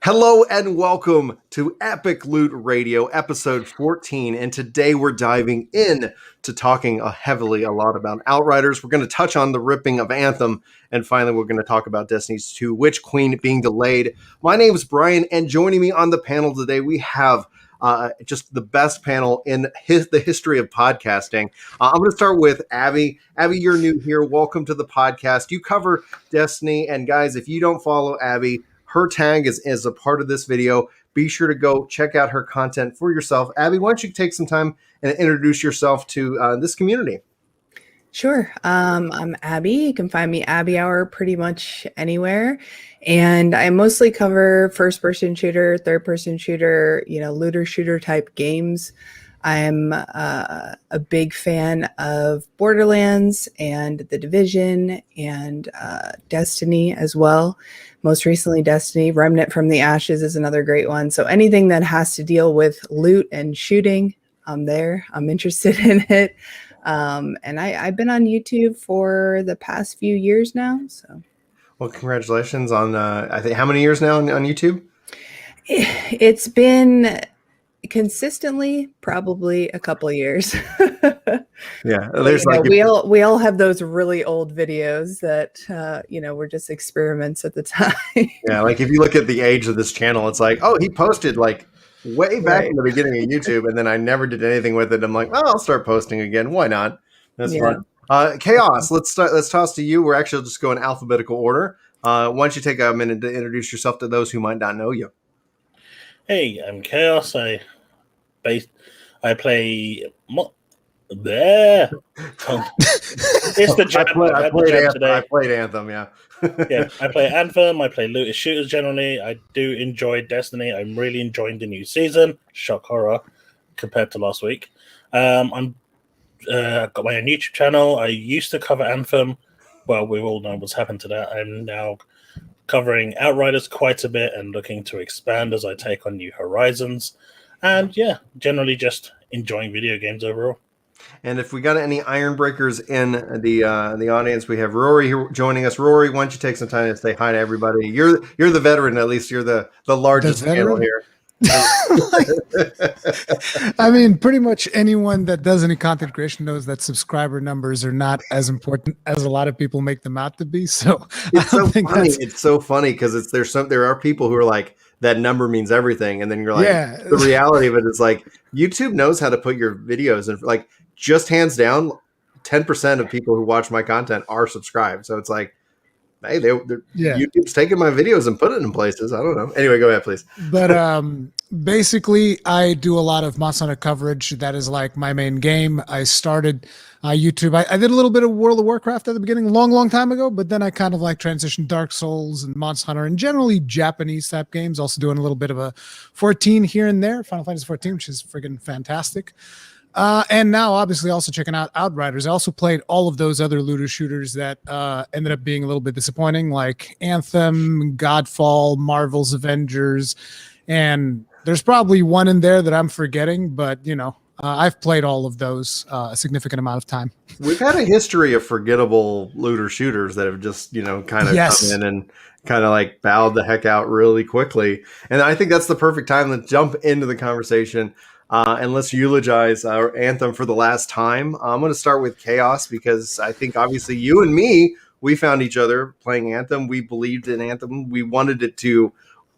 Hello and welcome to Epic Loot Radio, episode 14. And today we're diving in to talking heavily a lot about Outriders. We're going to touch on the ripping of Anthem. And finally, we're going to talk about Destiny's 2, Witch Queen being delayed. My name is Brian, and joining me on the panel today, we have just the best panel in the history of podcasting. I'm going to start with Abby. Abby, you're new here. Welcome to the podcast. You cover Destiny. And guys, if you don't follow Abby, her tag is a part of this video. Be sure to go check out her content for yourself. Abby, why don't you take some time and introduce yourself to this community? Sure. I'm Abby. You can find me Abby Hour pretty much anywhere. And I mostly cover first-person shooter, third-person shooter, looter shooter type games. I'm a big fan of Borderlands and The Division and Destiny as well. Most recently, Destiny. Remnant from the Ashes is another great one. So anything that has to deal with loot and shooting, I'm there. I'm interested in it. And I've been on YouTube for the past few years now. So, well, congratulations on, I think, how many years now on YouTube? It's been consistently probably a couple of years. Yeah, there's we all have those really old videos that were just experiments at the time. Yeah, like if you look at the age of this channel, it's like, oh, he posted like way back in the beginning of YouTube, and then I never did anything with it. I'm like, oh, I'll start posting again. Why not? That's fun. Chaos, let's toss to you. We're actually just going alphabetical order. Why don't you take a minute to introduce yourself to those who might not know you? Hey, I'm Chaos. I play. There. It's the jam. I played Anthem. Yeah. Yeah, I play Anthem. I play looter shooters generally. I do enjoy Destiny. I'm really enjoying the new season. Shock horror compared to last week. I'm got my own YouTube channel. I used to cover Anthem. Well, we all know what's happened to that. I'm now covering Outriders quite a bit and looking to expand as I take on new horizons. And yeah, generally just enjoying video games overall. And if we got any iron breakers in the audience, we have Rory here joining us. Rory, why don't you take some time to say hi to everybody? You're the veteran, at least you're the largest channel here. I mean, pretty much anyone that does any content creation knows that subscriber numbers are not as important as a lot of people make them out to be. So it's so funny. It's so funny because there are people who are like, that number means everything, and then you're like, yeah. The reality of it is like YouTube knows how to put your videos in. Like, just hands down, 10% of people who watch my content are subscribed. So it's like, hey, YouTube's taking my videos and put it in places. I don't know. Anyway, go ahead, please. But basically, I do a lot of Monster Hunter coverage. That is like my main game. I started YouTube. I did a little bit of World of Warcraft at the beginning, long time ago, but then I kind of like transitioned Dark Souls and Monster Hunter and generally Japanese type games. Also doing a little bit of a 14 here and there, Final Fantasy 14, which is friggin' fantastic. And now, obviously, also checking out Outriders. I also played all of those other looter shooters that ended up being a little bit disappointing, like Anthem, Godfall, Marvel's Avengers, and there's probably one in there that I'm forgetting, but, I've played all of those a significant amount of time. We've had a history of forgettable looter shooters that have just, kind of come in and kind of like bowed the heck out really quickly. And I think that's the perfect time to jump into the conversation. And let's eulogize our Anthem for the last time. I'm going to start with Chaos because I think obviously you and me, we found each other playing Anthem. We believed in Anthem. We wanted it to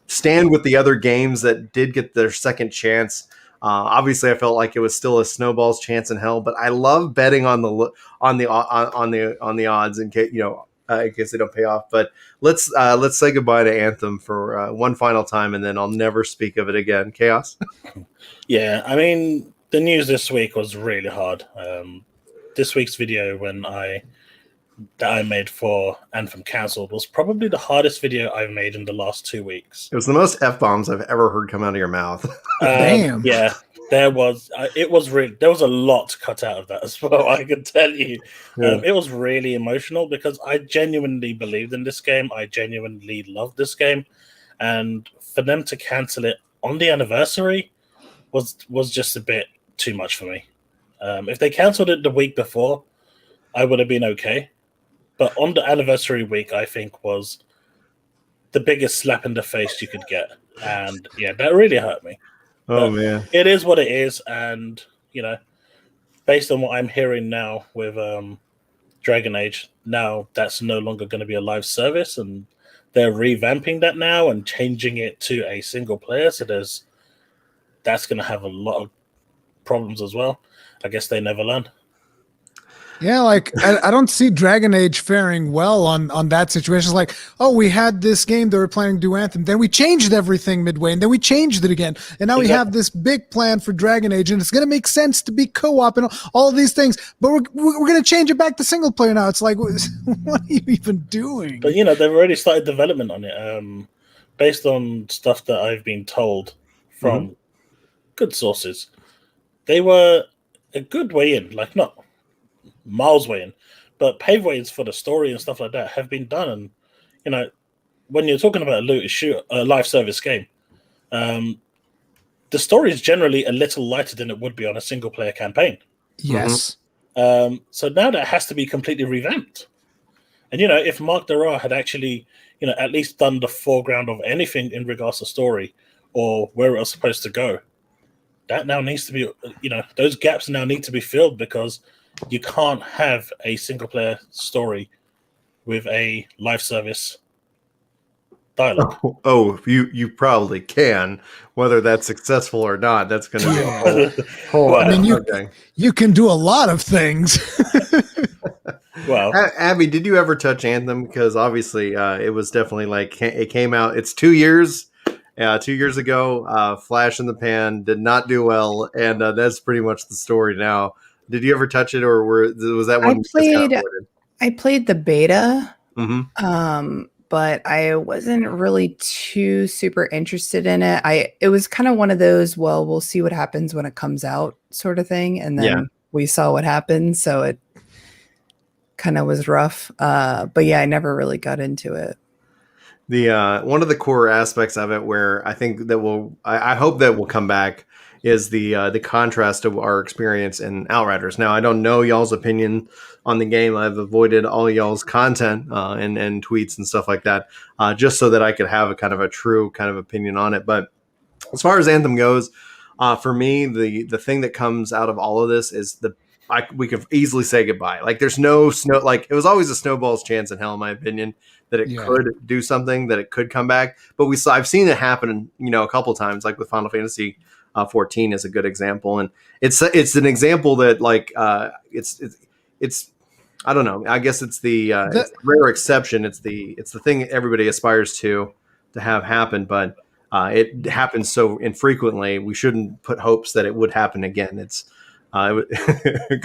stand with the other games that did get their second chance. Obviously, I felt like it was still a snowball's chance in hell, but I love betting on the odds in case in case they don't pay off. But let's say goodbye to Anthem for one final time, and then I'll never speak of it again. Chaos. Yeah, I mean, the news this week was really hard. This week's video that I made for Anthem cancelled was probably the hardest video I've made in the last 2 weeks. It was the most F-bombs I've ever heard come out of your mouth. Damn. Yeah, there was a lot cut out of that as well, I can tell you. Yeah. It was really emotional because I genuinely believed in this game. I genuinely loved this game. And for them to cancel it on the anniversary was just a bit too much for me. If they cancelled it the week before, I would have been okay. But on the anniversary week, I think was the biggest slap in the face you could get. And yeah, that really hurt me. Oh But man. it is what it is, and based on what I'm hearing now with Dragon Age, now that's no longer going to be a live service, and they're revamping that now and changing it to a single player. So that's going to have a lot of problems as well. I guess they never learn. Yeah, like I don't see Dragon Age faring well on that situation. It's like, oh, we had this game that we're planning to do Anthem, then we changed everything midway, and then we changed it again, and now we have this big plan for Dragon Age, and it's going to make sense to be co-op and all of these things, but we're going to change it back to single player now. It's like, what are you even doing? But they've already started development on it, based on stuff that I've been told from good sources. They were a good way in, like not miles way in, but paveways for the story and stuff like that have been done. And when you're talking about a live service game, the story is generally a little lighter than it would be on a single player campaign. Yes. So now that has to be completely revamped. And if Mark Darrah had actually at least done the foreground of anything in regards to story or where it was supposed to go, that now needs to be those gaps now need to be filled, because you can't have a single player story with a live service dialogue. Oh, you probably can. Whether that's successful or not, that's going to be a whole Well, lot. I mean, you can do a lot of things. Well, Abby, did you ever touch Anthem? Because obviously, it was definitely like it came out. It's 2 years. 2 years ago, flash in the pan, did not do well, and that's pretty much the story now. Did you ever touch it, or was that one? I played the beta, Mm-hmm. but I wasn't really too super interested in it. It was kind of one of those, well, we'll see what happens when it comes out sort of thing, and then we saw what happened, so it kind of was rough. But yeah, I never really got into it. The one of the core aspects of it, where I think that I hope that will come back, is the contrast of our experience in Outriders. Now, I don't know y'all's opinion on the game. I've avoided all y'all's content and tweets and stuff like that, just so that I could have a kind of a true kind of opinion on it. But as far as Anthem goes, for me, the thing that comes out of all of this is we could easily say goodbye. Like, there's no snow. Like, it was always a snowball's chance in hell, in my opinion, that it could do something, that it could come back. But I've seen it happen, a couple times, like with Final Fantasy 14 is a good example, and it's an example that it's I don't know. I guess it's the rare exception. It's the thing everybody aspires to have happen, but it happens so infrequently. We shouldn't put hopes that it would happen again. It's go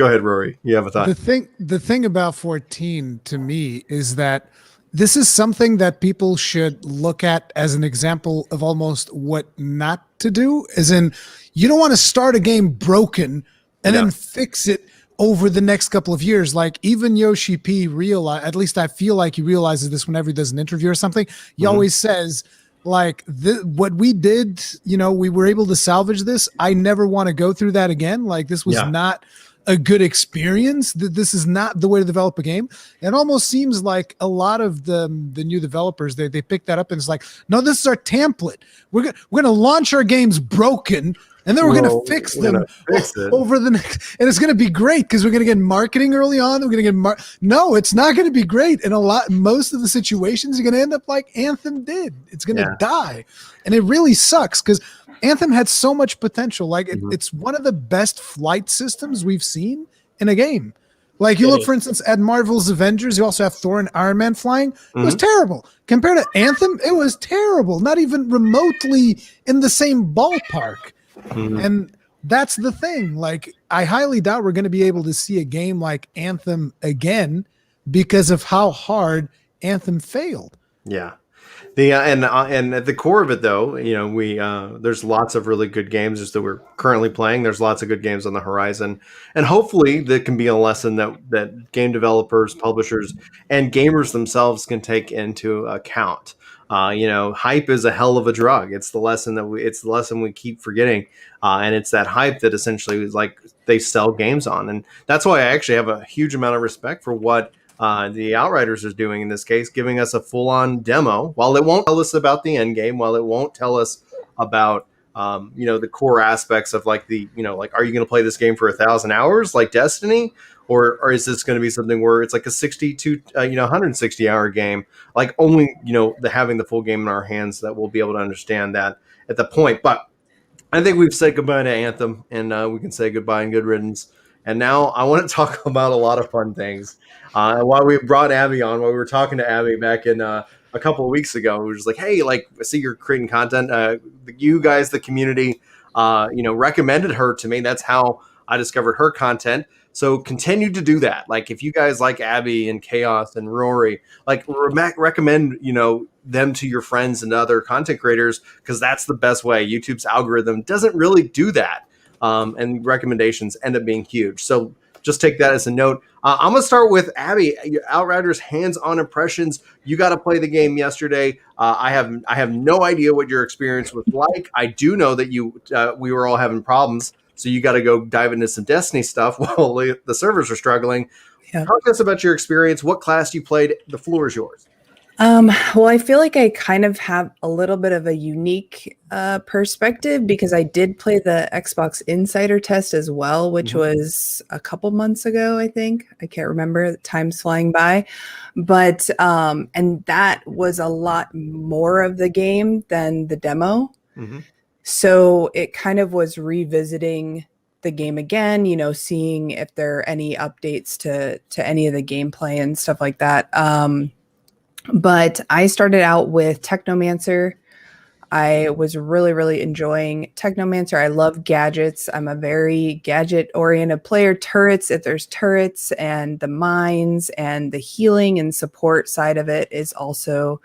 ahead, Rory. You have a thought. The thing about 14 to me is that this is something that people should look at as an example of almost what not to do. As in, you don't want to start a game broken and then fix it over the next couple of years. Like, even Yoshi P at least I feel like he realizes this whenever he does an interview or something. He always says, like, what we did, we were able to salvage this. I never want to go through that again. Like, this was not a good experience. This is not the way to develop a game. It almost seems like a lot of the new developers, they pick that up and it's like, no, this is our template. We're gonna launch our games broken, and then we're gonna fix them over the next, and it's gonna be great because we're gonna get marketing early on. We're gonna get no, it's not gonna be great. And most of the situations are gonna end up like Anthem did. It's gonna die, and it really sucks because Anthem had so much potential. Like, it's one of the best flight systems we've seen in a game. Like, you look, for instance, at Marvel's Avengers, you also have Thor and Iron Man flying. It was terrible. Compared to Anthem, it was terrible. Not even remotely in the same ballpark. And that's the thing. Like, I highly doubt we're going to be able to see a game like Anthem again because of how hard Anthem failed. Yeah. And at the core of it, though, there's lots of really good games just that we're currently playing. There's lots of good games on the horizon, and hopefully that can be a lesson that game developers, publishers, and gamers themselves can take into account. Hype is a hell of a drug. It's the lesson we keep forgetting, and it's that hype that essentially is like they sell games on, and that's why I actually have a huge amount of respect for what the Outriders is doing in this case, giving us a full-on demo. While it won't tell us about the end game, while it won't tell us about the core aspects of like are you going to play this game for 1,000 hours like Destiny, or is this going to be something where it's like a 60 to 160 hour game? Like only having the full game in our hands that we'll be able to understand that at the point. But I think we've said goodbye to Anthem, and we can say goodbye and good riddance. And now I want to talk about a lot of fun things. While we brought Abby on, while we were talking to Abby back in a couple of weeks ago, we were just like, hey, like, I see you're creating content. You guys, the community, recommended her to me. That's how I discovered her content. So continue to do that. Like, if you guys like Abby and Chaos and Rory, like, recommend, them to your friends and other content creators, because that's the best way. YouTube's algorithm doesn't really do that. And recommendations end up being huge. So just take that as a note. I'm going to start with Abby. Outriders hands-on impressions. You got to play the game yesterday. I have no idea what your experience was like. I do know that we were all having problems, so you got to go dive into some Destiny stuff while the servers are struggling. Yeah. Talk to us about your experience. What class you played? The floor is yours. Well, I feel like I kind of have a little bit of a unique perspective because I did play the Xbox Insider test as well, which was a couple months ago, I think. I can't remember. Time's flying by. But, and that was a lot more of the game than the demo. So it kind of was revisiting the game again, seeing if there are any updates to any of the gameplay and stuff like that. But I started out with Technomancer. I was really, really enjoying Technomancer. I love gadgets. I'm a very gadget-oriented player. Turrets, if there's turrets, and the mines and the healing and support side of it is also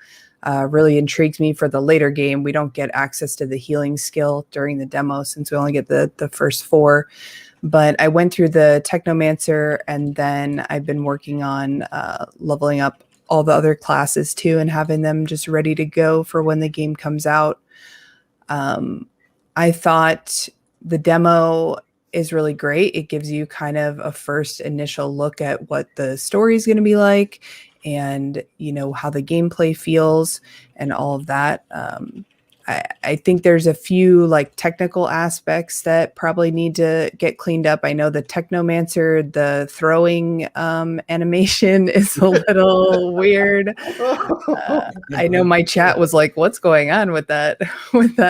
really intrigues me for the later game. We don't get access to the healing skill during the demo since we only get the first 4. But I went through the Technomancer, and then I've been working on leveling up all the other classes too and having them just ready to go for when the game comes out. I thought the demo is really great. It gives you kind of a first initial look at what the story is going to be like and, how the gameplay feels and all of that. I think there's a few like technical aspects that probably need to get cleaned up. I know the Technomancer, the throwing animation is a little weird. I know my chat was like, "What's going on with that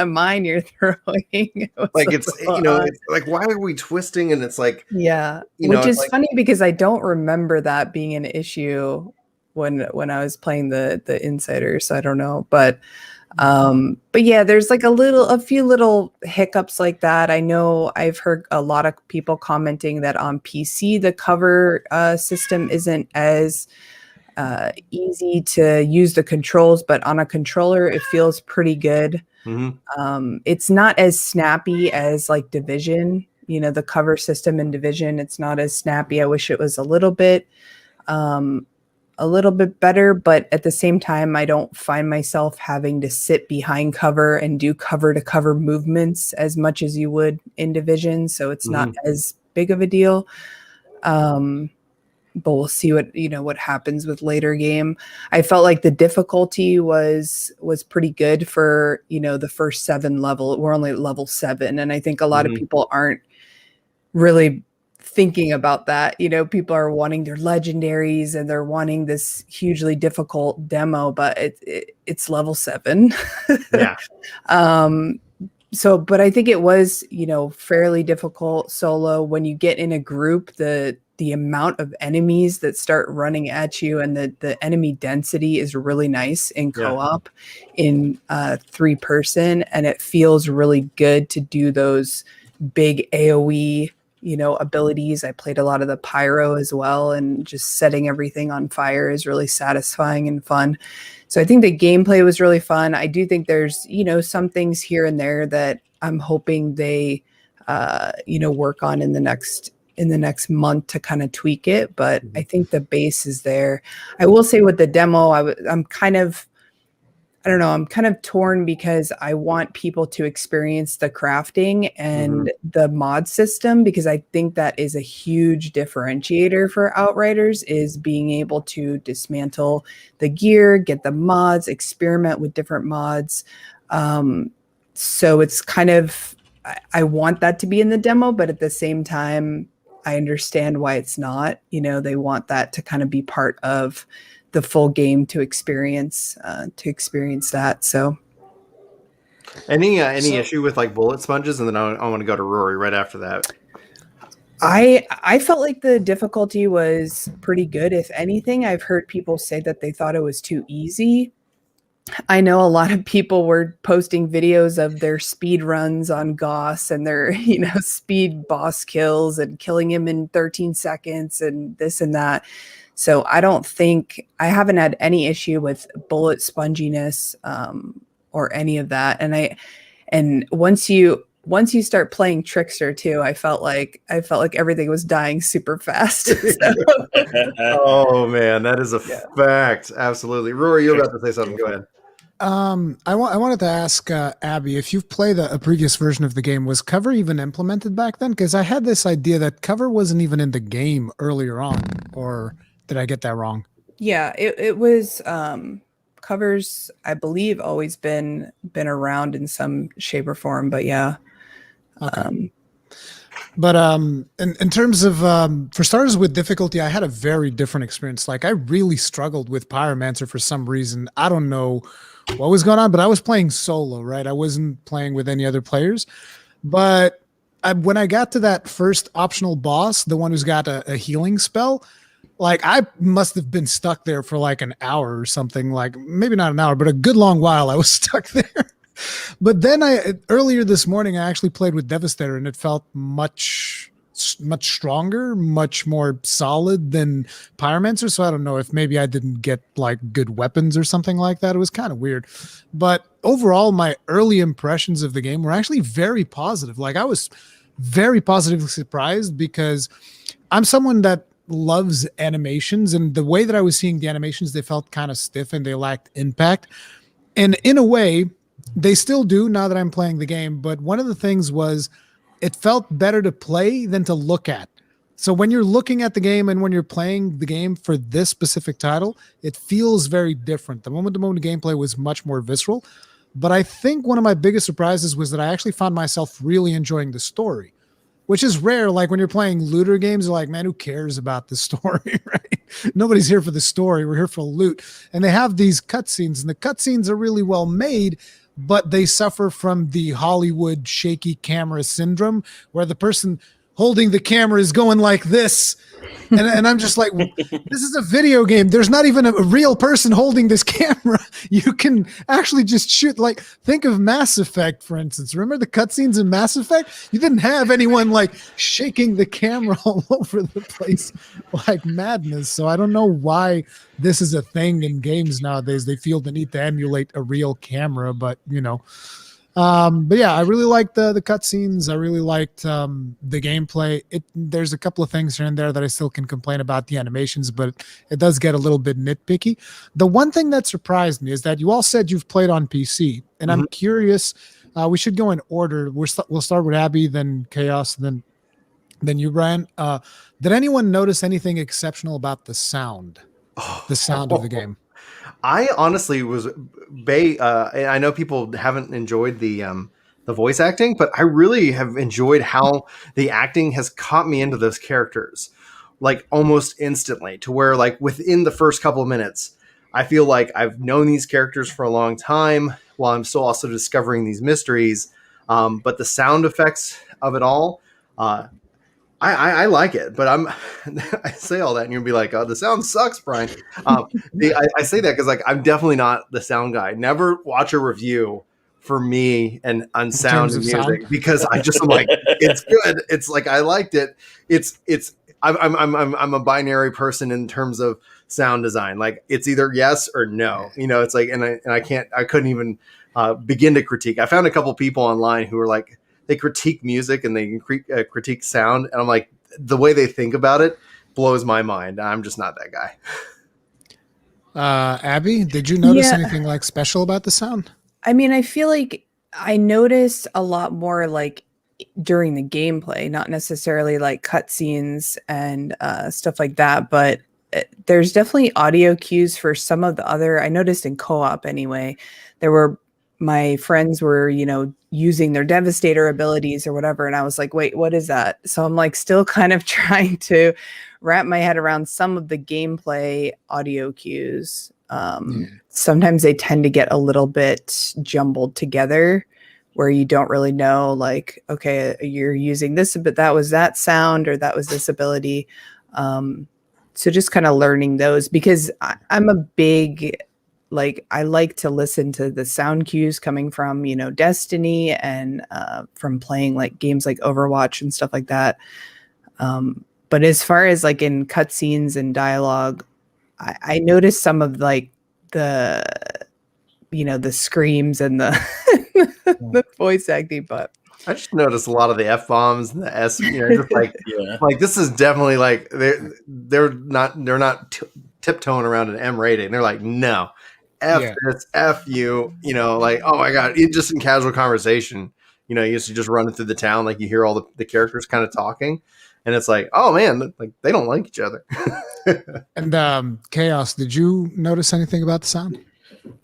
mine you're throwing?" Like it's like, why are we twisting? And it's like, yeah, which is funny because I don't remember that being an issue when I was playing the Insider, so I don't know, but yeah, there's like a few little hiccups like that. I know I've heard a lot of people commenting that on PC, the cover system isn't as easy to use the controls, but on a controller, it feels pretty good. It's not as snappy as like Division, the cover system in Division. It's not as snappy. I wish it was a little bit better, but at the same time, I don't find myself having to sit behind cover and do cover to cover movements as much as you would in Division. So it's not as big of a deal. But we'll see what happens with later game. I felt like the difficulty was pretty good for, the first 7 level. We're only at level 7. And I think a lot of people aren't really thinking about that. People are wanting their legendaries and they're wanting this hugely difficult demo, but it's level 7. Yeah. But I think it was, fairly difficult solo. When you get in a group, the amount of enemies that start running at you and the enemy density is really nice in co-op in 3-person. And it feels really good to do those big AoE abilities. I played a lot of the pyro as well, and just setting everything on fire is really satisfying and fun. So I think the gameplay was really fun. I do think there's, some things here and there that I'm hoping they, work on in the next month to kind of tweak it. But I think the base is there. I will say with the demo, I don't know, I'm kind of torn because I want people to experience the crafting and the mod system, because I think that is a huge differentiator for Outriders, is being able to dismantle the gear, get the mods, experiment with different mods. So it's kind of, I want that to be in the demo, but at the same time, I understand why it's not. You know, they want that to kind of be part of the full game to experience that. So Any issue with like bullet sponges? And then I want to go to Rory right after that. I felt like the difficulty was pretty good. If anything, I've heard people say that they thought it was too easy. I know a lot of people were posting videos of their speed runs on Goss and their, you know, speed boss kills and killing him in 13 seconds and this and that. So I haven't had any issue with bullet sponginess or any of that. And once you start playing Trickster too, I felt like everything was dying super fast. Oh man, that is a fact. Absolutely. Rory, you're about to say something. Go ahead. I wanted to ask Abby, if you've played a previous version of the game, was cover even implemented back then? Because I had this idea that cover wasn't even in the game earlier on, or did I get that wrong? Yeah, it was covers, I believe, always been around in some shape or form, but yeah. Okay. But in terms of for starters with difficulty, I had a very different experience. Like I really struggled with Pyromancer for some reason. I don't know what was going on, but I was playing solo, right? I wasn't playing with any other players. But when I got to that first optional boss, the one who's got a healing spell, like I must have been stuck there for like an hour or something. Like maybe not an hour, but a good long while I was stuck there. But then earlier this morning, I actually played with Devastator and it felt much stronger, much more solid than Pyromancer. So I don't know if maybe I didn't get like good weapons or something like that. It was kind of weird. But overall, my early impressions of the game were actually very positive. Like I was very positively surprised because I'm someone that loves animations, and the way that I was seeing the animations, they felt kind of stiff and they lacked impact. And in a way, they still do now that I'm playing the game. But one of the things was it felt better to play than to look at. So when you're looking at the game and when you're playing the game for this specific title, it feels very different. The moment-to-moment gameplay was much more visceral. But I think one of my biggest surprises was that I actually found myself really enjoying the story, which is rare. Like when you're playing looter games, you're like, man, who cares about the story, right? Nobody's here for the story. We're here for loot. And they have these cutscenes, and the cutscenes are really well made, but they suffer from the Hollywood shaky camera syndrome where the person holding the camera is going like this. And I'm just like, this is a video game. There's not even a real person holding this camera. You can actually just shoot. Like, think of Mass Effect, for instance. Remember the cutscenes in Mass Effect? You didn't have anyone like shaking the camera all over the place like madness. So I don't know why this is a thing in games nowadays. They feel the need to emulate a real camera, but you know. But yeah, I really liked the cutscenes. I really liked the gameplay. There's a couple of things here and there that I still can complain about the animations, but it does get a little bit nitpicky. The one thing that surprised me is that you all said you've played on PC, and I'm curious. We should go in order. We'll start with Abby, then Chaos, then you, Brian. Did anyone notice anything exceptional about the sound? The sound of the game. I honestly was, I know people haven't enjoyed the voice acting, but I really have enjoyed how the acting has caught me into those characters, like almost instantly, to where like within the first couple of minutes, I feel like I've known these characters for a long time while I'm still also discovering these mysteries. But the sound effects of it all, I like it, but I say all that and you'll be like, oh, the sound sucks, Brian. I say that because like I'm definitely not the sound guy. Never watch a review for me and on sound and music because I just am like, it's good. It's like I liked it. I'm a binary person in terms of sound design. Like it's either yes or no. You know, it's like and I couldn't even begin to critique. I found a couple people online who were like, they critique music and they critique sound. And I'm like, the way they think about it blows my mind. I'm just not that guy. Abby, did you notice Yeah. anything like special about the sound? I mean, I feel like I noticed a lot more like during the gameplay, not necessarily like cutscenes and stuff like that, but there's definitely audio cues for some of the other. I noticed in co-op anyway, there were my friends were, using their devastator abilities or whatever, and I was like, wait, what is that? So I'm like still kind of trying to wrap my head around some of the gameplay audio cues. Sometimes they tend to get a little bit jumbled together where you don't really know, like, okay, you're using this, but that was that sound or that was this ability. So just kind of learning those, because I'm a big, like, I like to listen to the sound cues coming from, Destiny and from playing like games like Overwatch and stuff like that. But as far as like in cutscenes and dialogue, I noticed some of like the screams and the the voice acting, but I just noticed a lot of the F bombs and the S. Just like like this is definitely like they're not tiptoeing around an M rating. They're like, no, F this, F you. Like, oh my god, just in casual conversation. You used to just run through the town, like you hear all the characters kind of talking, and it's like, oh man, like they don't like each other. And Chaos, did you notice anything about the sound?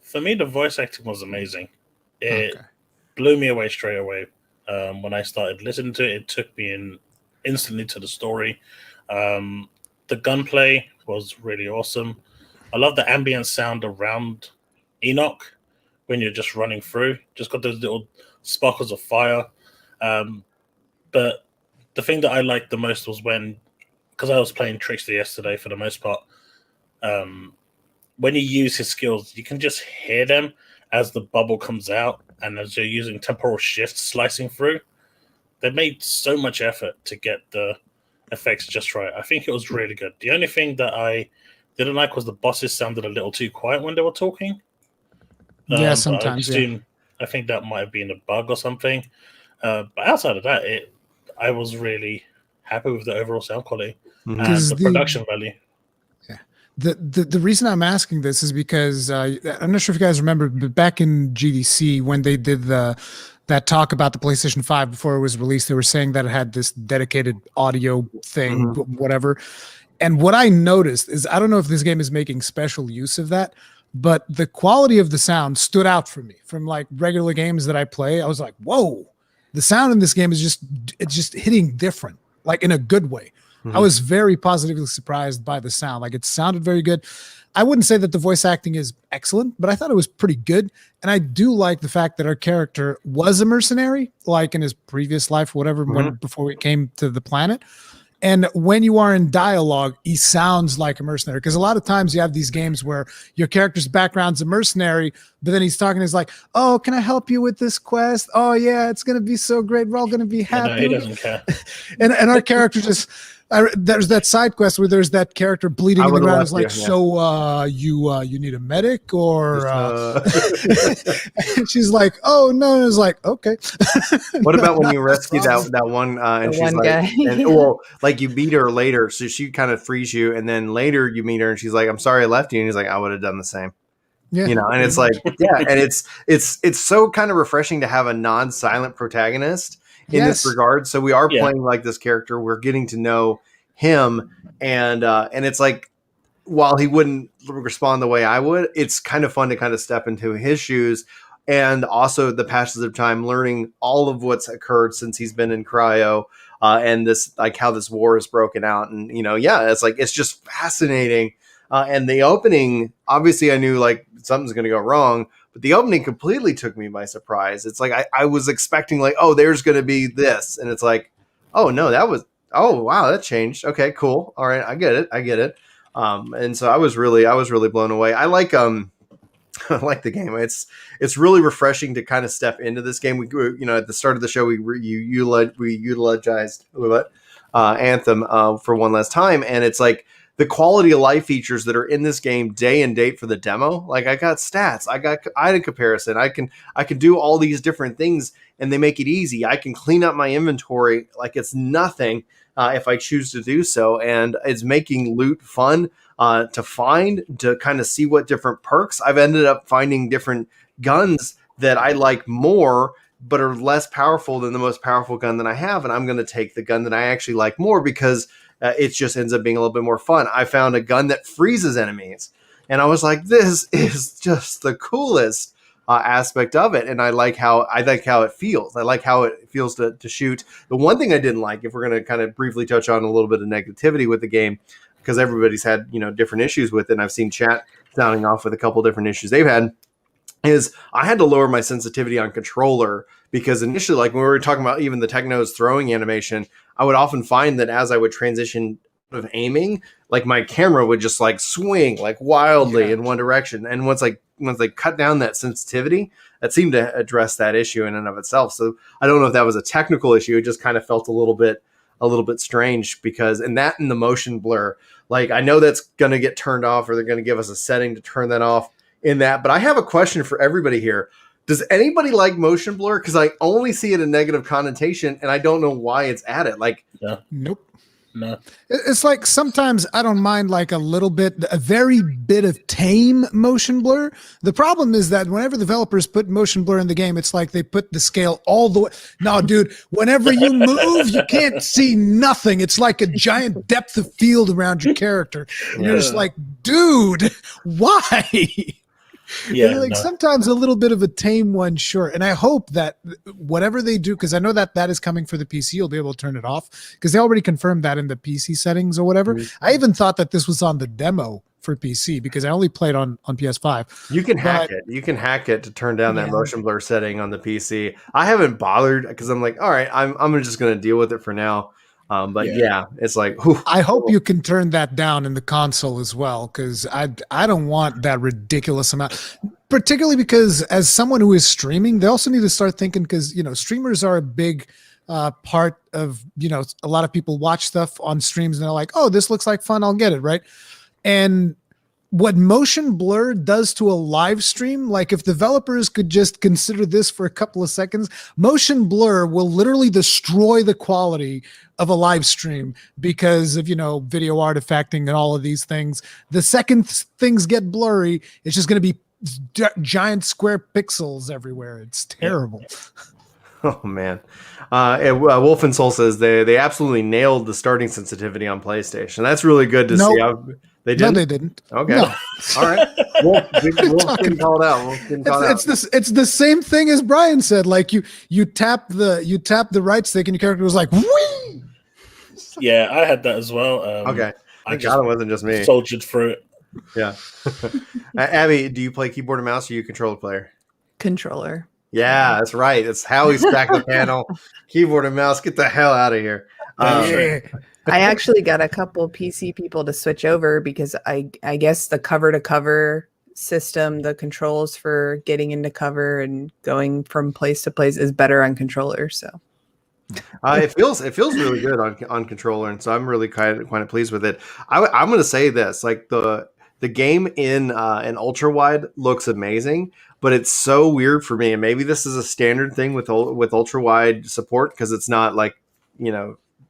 For me, the voice acting was amazing. It blew me away straight away. When I started listening to it, it took me instantly to the story. The gunplay was really awesome. I love the ambient sound around Enoch when you're just running through. Just got those little sparkles of fire. But the thing that I liked the most was because I was playing Trickster yesterday for the most part, when you use his skills, you can just hear them as the bubble comes out, and as you're using temporal shifts slicing through. They made so much effort to get the effects just right. I think it was really good. The only thing that I didn't like was the bosses sounded a little too quiet when they were talking. Yeah, sometimes. I think that might have been a bug or something. But outside of that, I was really happy with the overall sound quality and the production value. The reason I'm asking this is because I'm not sure if you guys remember, but back in GDC when they did that talk about the PlayStation 5 before it was released, they were saying that it had this dedicated audio thing, whatever. And what I noticed is, I don't know if this game is making special use of that, but the quality of the sound stood out for me from like regular games that I play. I was like, whoa, the sound in this game is just hitting different, like in a good way. I was very positively surprised by the sound. Like, it sounded very good. I wouldn't say that the voice acting is excellent, but I thought it was pretty good. And I do like the fact that our character was a mercenary, like in his previous life, whatever, before we came to the planet. And when you are in dialogue, he sounds like a mercenary. Because a lot of times you have these games where your character's background's a mercenary, but then he's talking, he's like, oh, can I help you with this quest? Oh, yeah, it's going to be so great. We're all going to be happy. No, he doesn't care. and our character just... there's that side quest where there's that character bleeding in the ground. It's like, so you need a medic or and she's like, oh no, and it's like, okay. What about when you rescue that one and she's like, like you beat her later, so she kind of frees you, and then later you meet her and she's like, I'm sorry I left you, and he's like, I would have done the same. Yeah. And it's like, and it's so kind of refreshing to have a non-silent protagonist in this regard. So we are playing like this character. We're getting to know him, and it's like, while he wouldn't respond the way I would, it's kind of fun to kind of step into his shoes, and also the passage of time, learning all of what's occurred since he's been in cryo, and this, like, how this war is broken out, and it's like, it's just fascinating. And the opening, obviously, I knew like something's going to go wrong. But the opening completely took me by surprise. It's like I was expecting like, oh, there's going to be this, and it's like, oh no, oh wow, that changed. Okay, cool. All right, I get it. And so I was really blown away. I like I like the game. It's really refreshing to kind of step into this game. We at the start of the show we utilized Anthem for one last time, and it's like the quality of life features that are in this game day and date for the demo. Like I got stats, I got item comparison, I can do all these different things, and they make it easy. I can clean up my inventory like it's nothing if I choose to do so, and it's making loot fun to find, to kind of see what different perks. I've ended up finding different guns that I like more, but are less powerful than the most powerful gun that I have, and I'm going to take the gun that I actually like more because it just ends up being a little bit more fun. I found a gun that freezes enemies, and I was like, this is just the coolest aspect of it, and I like how it feels. I like how it feels to shoot. The one thing I didn't like, if we're going to kind of briefly touch on a little bit of negativity with the game, because everybody's had different issues with it, and I've seen chat sounding off with a couple different issues they've had, is I had to lower my sensitivity on controller, because initially, like when we were talking about even the Techno's throwing animation, I would often find that as I would transition of aiming, like my camera would just like swing like wildly in one direction. And once they cut down that sensitivity, that seemed to address that issue in and of itself. So I don't know if that was a technical issue. It just kind of felt a little bit strange, because in the motion blur, like I know that's going to get turned off, or they're going to give us a setting to turn that off in that. But I have a question for everybody here. Does anybody like motion blur? Because I only see it in negative connotation, and I don't know why it's added. Like, nope. No. It's like sometimes I don't mind like a very bit of tame motion blur. The problem is that whenever developers put motion blur in the game, it's like they put the scale all the way. No, dude, whenever you move, you can't see nothing. It's like a giant depth of field around your character. And you're just like, dude, why? Sometimes a little bit of a tame one, sure. And I hope that whatever they do, because I know that is coming for the PC, you'll be able to turn it off, because they already confirmed that in the PC settings or whatever. Mm-hmm. I even thought that this was on the demo for PC, because I only played on PS5. You can hack it. You can hack it to turn down that motion blur setting on the PC. I haven't bothered, because I'm like, all right, I'm just going to deal with it for now. But it's like, whew. I hope you can turn that down in the console as well, because I don't want that ridiculous amount, particularly because as someone who is streaming, they also need to start thinking, because streamers are a big part of a lot of people watch stuff on streams and they're like, oh, this looks like fun, I'll get it, right? And what motion blur does to a live stream, like if developers could just consider this for a couple of seconds, motion blur will literally destroy the quality of a live stream because of, video artifacting and all of these things. The second things get blurry, it's just going to be giant square pixels everywhere. It's terrible. Oh man. Wolf and Soul says they absolutely nailed the starting sensitivity on PlayStation. That's really good to see. They didn't? No, they didn't. Okay. No. All right. Wolf didn't call it out. It's the same thing as Brian said. Like you tap the right stick and your character was like, whee! Yeah, I had that as well. Okay. Thank God it wasn't just me. Soldiered through it. Yeah. Abby, do you play keyboard and mouse, or are you a controller player? Controller. Yeah, that's right. It's how we stack the panel. Keyboard and mouse. Get the hell out of here. I actually got a couple PC people to switch over, because I guess the cover to cover system, the controls for getting into cover and going from place to place is better on controller. So it feels really good on controller, and so I'm really kind of pleased with it. I'm going to say this, like the game in an ultra wide looks amazing, but it's so weird for me, and maybe this is a standard thing with ultra wide support, because it's not like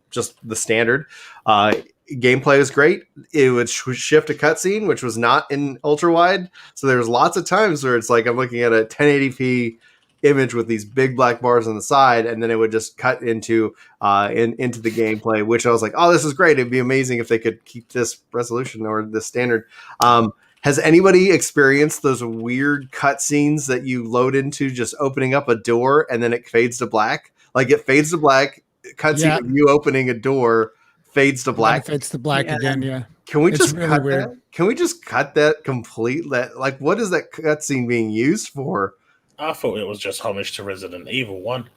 just the standard. Gameplay is great. It would shift a cutscene, which was not in ultra wide. So there's lots of times where it's like I'm looking at a 1080p image with these big black bars on the side, and then it would just cut into the gameplay, which I was like, oh, this is great. It'd be amazing if they could keep this resolution or this standard. Has anybody experienced those weird cutscenes that you load into just opening up a door and then it fades to black? Like it fades to black. Cutscene of you opening a door fades to black. Fades to black again. Yeah. Can we just cut that? Can we just cut that complete? Like, what is that cutscene being used for? I thought it was just homage to Resident Evil 1.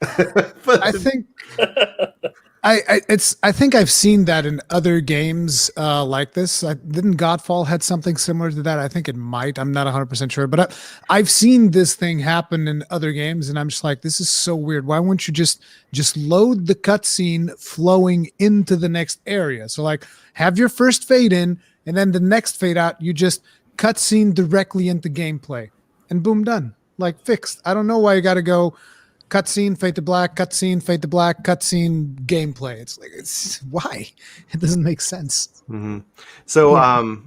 But I think I think I've seen that in other games like this. Didn't Godfall had something similar to that? I think it might. I'm not 100% sure, but I've seen this thing happen in other games, and I'm just like, this is so weird. Why wouldn't you just load the cutscene flowing into the next area? So like, have your first fade in, and then the next fade out. You just cutscene directly into gameplay, and boom, done. Like fixed. I don't know why you got to go. Cutscene, fade to black, cutscene, fade to black, cutscene, gameplay. It's why? It doesn't make sense. Mm-hmm. So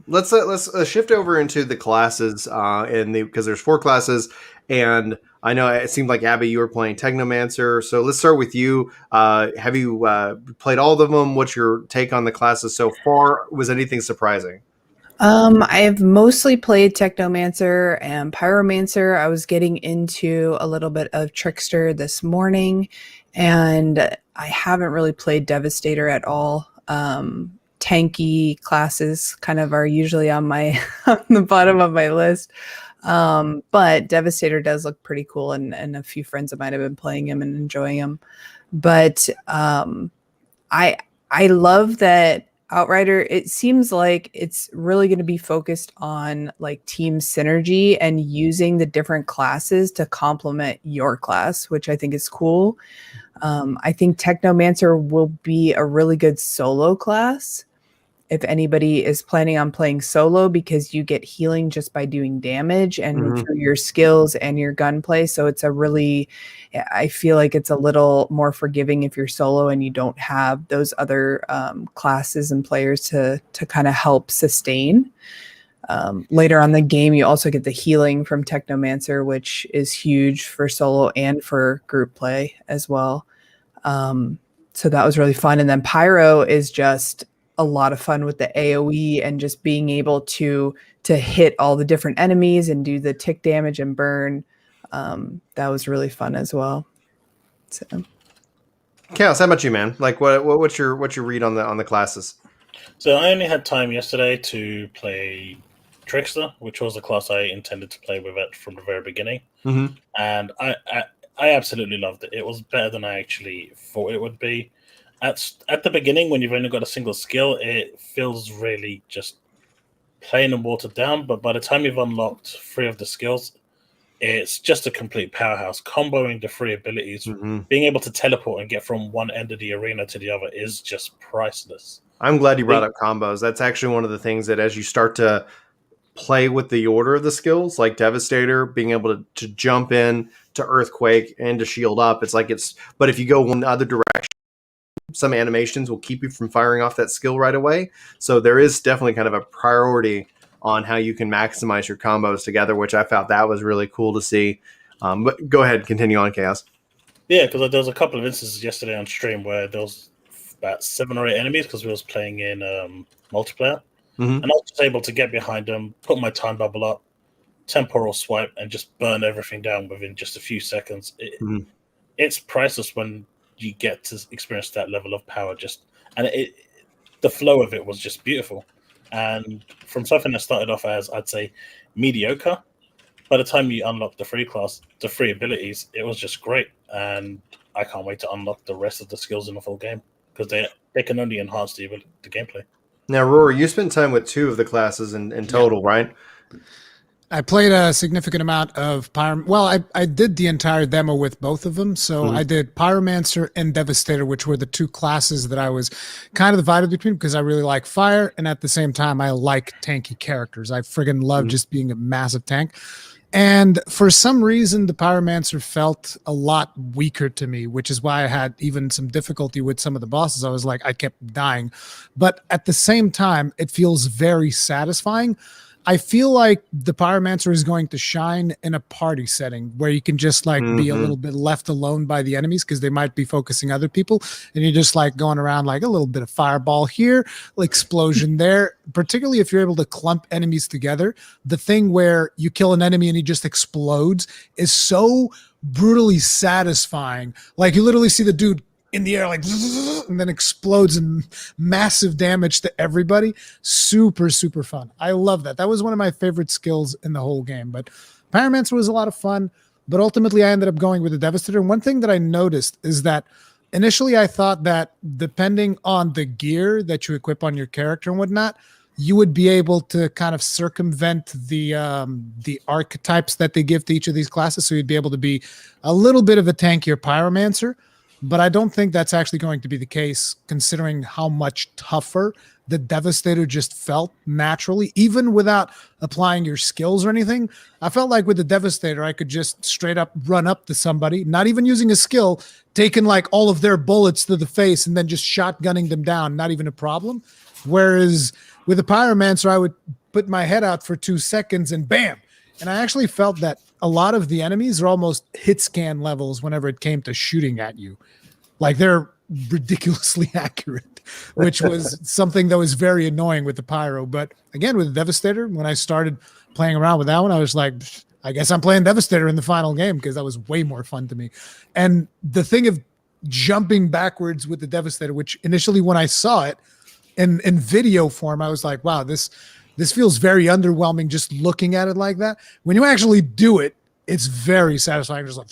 let's shift over into the classes because there's 4 classes, and I know it seemed like Abby, you were playing Technomancer. So let's start with you. Have you played all of them? What's your take on the classes so far? Was anything surprising? I've mostly played Technomancer and Pyromancer. I was getting into a little bit of Trickster this morning, and I haven't really played Devastator at all. Tanky classes kind of are usually on my on the bottom of my list. But Devastator does look pretty cool, and a few friends of mine have been playing him and enjoying him. But I love that Outrider, it seems like it's really going to be focused on like team synergy and using the different classes to complement your class, which I think is cool. I think Technomancer will be a really good solo class if anybody is planning on playing solo, because you get healing just by doing damage and through your skills and your gunplay. So it's I feel like it's a little more forgiving if you're solo and you don't have those other classes and players to kind of help sustain. Later on in the game, you also get the healing from Technomancer, which is huge for solo and for group play as well. So that was really fun. And then Pyro is just a lot of fun with the AoE and just being able to hit all the different enemies and do the tick damage and burn. That was really fun as well. So, Chaos, how about you, man? Like, what's your read on the classes? So I only had time yesterday to play Trickster, which was the class I intended to play with it from the very beginning, and I absolutely loved it. It was better than I actually thought it would be. At the beginning, when you've only got a single skill, it feels really just plain and watered down. But by the time you've unlocked 3 of the skills, it's just a complete powerhouse. Comboing the 3 abilities, being able to teleport and get from one end of the arena to the other is just priceless. I'm glad you brought up combos. That's actually one of the things that as you start to play with the order of the skills, like Devastator, being able to jump in to Earthquake and to shield up, but if you go one other direction, some animations will keep you from firing off that skill right away. So there is definitely kind of a priority on how you can maximize your combos together, which I felt that was really cool to see. But go ahead, continue on, Chaos. Yeah, because there was a couple of instances yesterday on stream where there was about 7 or 8 enemies because we was playing in multiplayer. And I was just able to get behind them, put my time bubble up, temporal swipe, and just burn everything down within just a few seconds. It's priceless when you get to experience that level of power. The flow of it was just beautiful. And from something that started off as, I'd say, mediocre, by the time you unlock the 3 abilities, it was just great. And I can't wait to unlock the rest of the skills in the full game, because they can only enhance the gameplay. Now, Rory, you spent time with 2 of the classes in total, right? I played a significant amount of Pyro. Well, I did the entire demo with both of them. So I did Pyromancer and Devastator, which were the 2 classes that I was kind of divided between, because I really like fire, and at the same time, I like tanky characters. I friggin' love just being a massive tank. And for some reason, the Pyromancer felt a lot weaker to me, which is why I had even some difficulty with some of the bosses. I was like, I kept dying. But at the same time, it feels very satisfying. I feel like the Pyromancer is going to shine in a party setting where you can just like be a little bit left alone by the enemies, because they might be focusing other people, and you're just like going around like a little bit of fireball here, explosion there. Particularly if you're able to clump enemies together, the thing where you kill an enemy and he just explodes is so brutally satisfying. Like you literally see the dude in the air, like, and then explodes in massive damage to everybody. Super, super fun. I love that. That was one of my favorite skills in the whole game. But Pyromancer was a lot of fun, but ultimately I ended up going with the Devastator. And one thing that I noticed is that initially I thought that depending on the gear that you equip on your character and whatnot, you would be able to kind of circumvent the archetypes that they give to each of these classes. So you'd be able to be a little bit of a tankier pyromancer, but I don't think that's actually going to be the case considering how much tougher the Devastator just felt naturally, even without applying your skills or anything. I felt like with the Devastator, I could just straight up run up to somebody, not even using a skill, taking like all of their bullets to the face and then just shotgunning them down, not even a problem. Whereas with a Pyromancer, I would put my head out for 2 seconds and bam. And I actually felt that a lot of the enemies are almost hit scan levels whenever it came to shooting at you. Like they're ridiculously accurate, which was something that was very annoying with the Pyro. But again, with the Devastator, when I started playing around with that one, I was like, I guess I'm playing Devastator in the final game because that was way more fun to me. And the thing of jumping backwards with the Devastator, which initially when I saw it in video form, I was like, wow, this feels very underwhelming just looking at it like that. When you actually do it, it's very satisfying. Just like,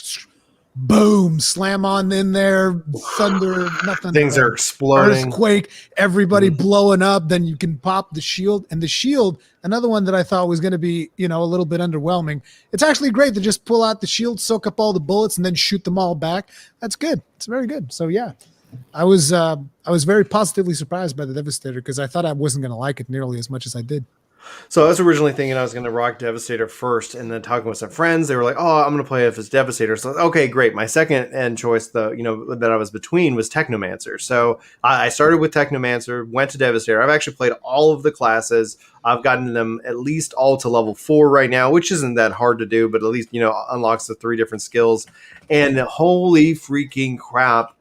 boom, slam on in there, thunder, nothing. Things are exploding. Earthquake, everybody blowing up. Then you can pop the shield. And the shield, another one that I thought was going to be, a little bit underwhelming. It's actually great to just pull out the shield, soak up all the bullets, and then shoot them all back. That's good. It's very good. So yeah, I was very positively surprised by the Devastator because I thought I wasn't going to like it nearly as much as I did. So I was originally thinking I was going to rock Devastator first, and then talking with some friends, they were like, "Oh, I'm going to play if it's Devastator." So okay, great. My second end choice, that I was between was Technomancer. So I started with Technomancer, went to Devastator. I've actually played all of the classes. I've gotten them at least all to level 4 right now, which isn't that hard to do, but at least unlocks the 3 different skills. And holy freaking crap!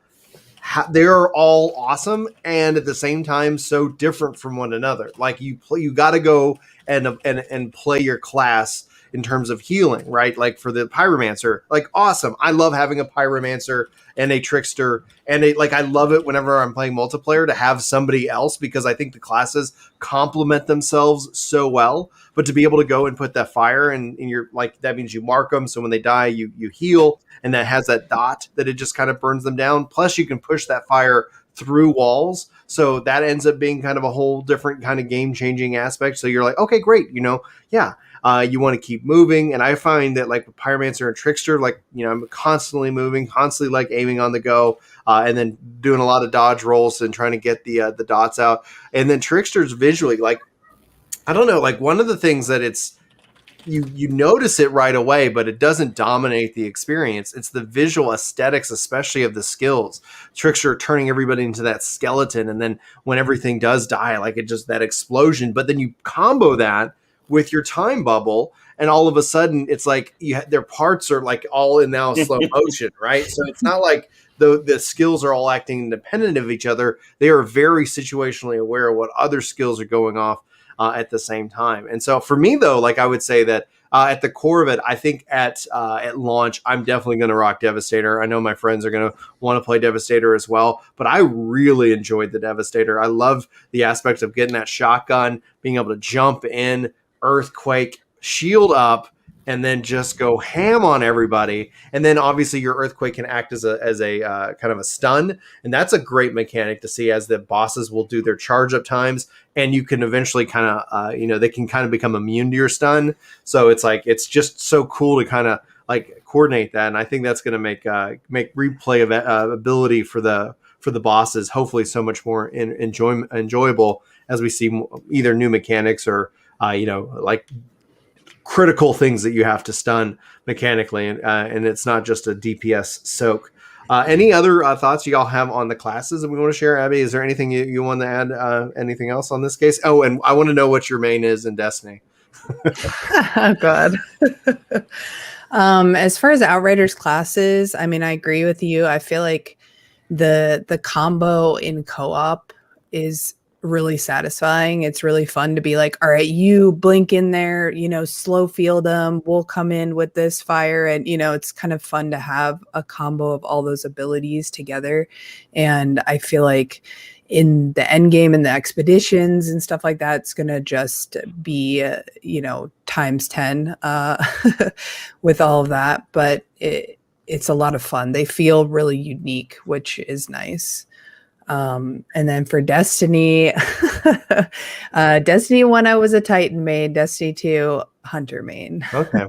They're all awesome and at the same time so different from one another. Like you got to go and play your class in terms of healing, right? Like for the Pyromancer, like awesome. I love having a Pyromancer and a Trickster, and I love it whenever I'm playing multiplayer to have somebody else because I think the classes complement themselves so well. But to be able to go and put that fire in your, like, that means you mark them, so when they die, you heal, and that has that dot that it just kind of burns them down. Plus, you can push that fire through walls, so that ends up being kind of a whole different kind of game-changing aspect. So you're like, okay, great, you want to keep moving, and I find that like with Pyromancer and Trickster, I'm constantly moving, constantly like aiming on the go, and then doing a lot of dodge rolls and trying to get the dots out. And then Trickster's visually, like, I don't know, like one of the things that it's you notice it right away, but it doesn't dominate the experience. It's the visual aesthetics, especially of the skills. Trickster turning everybody into that skeleton, and then when everything does die, like it just that explosion. But then you combo that with your time bubble, and all of a sudden it's like their parts are like all in now slow motion, right? So it's not like the skills are all acting independent of each other. They are very situationally aware of what other skills are going off at the same time. And so for me though, like I would say that at the core of it, I think at launch, I'm definitely going to rock Devastator. I know my friends are going to want to play Devastator as well, but I really enjoyed the Devastator. I love the aspect of getting that shotgun, being able to jump in, earthquake, shield up, and then just go ham on everybody. And then obviously your earthquake can act as a kind of a stun. And that's a great mechanic to see as the bosses will do their charge up times. And you can eventually kind of, they can kind of become immune to your stun. So it's like, it's just so cool to kind of like coordinate that. And I think that's going to make replay ability for the bosses, hopefully so much more enjoyable as we see either new mechanics or, like critical things that you have to stun mechanically, and it's not just a DPS soak. Any other thoughts you all have on the classes that we want to share? Abby, is there anything you want to add? Anything else on this case? Oh, and I want to know what your main is in Destiny. Oh God. As far as Outriders classes, I mean, I agree with you. I feel like the combo in co-op is really satisfying. It's really fun to be like, all right, you blink in there, slow field them, we'll come in with this fire. And, it's kind of fun to have a combo of all those abilities together. And I feel like in the end game and the expeditions and stuff like that, it's going to just be, times 10 with all of that. But it's a lot of fun. They feel really unique, which is nice. And then for Destiny, Destiny 1, I was a Titan main. Destiny 2, Hunter main. Okay,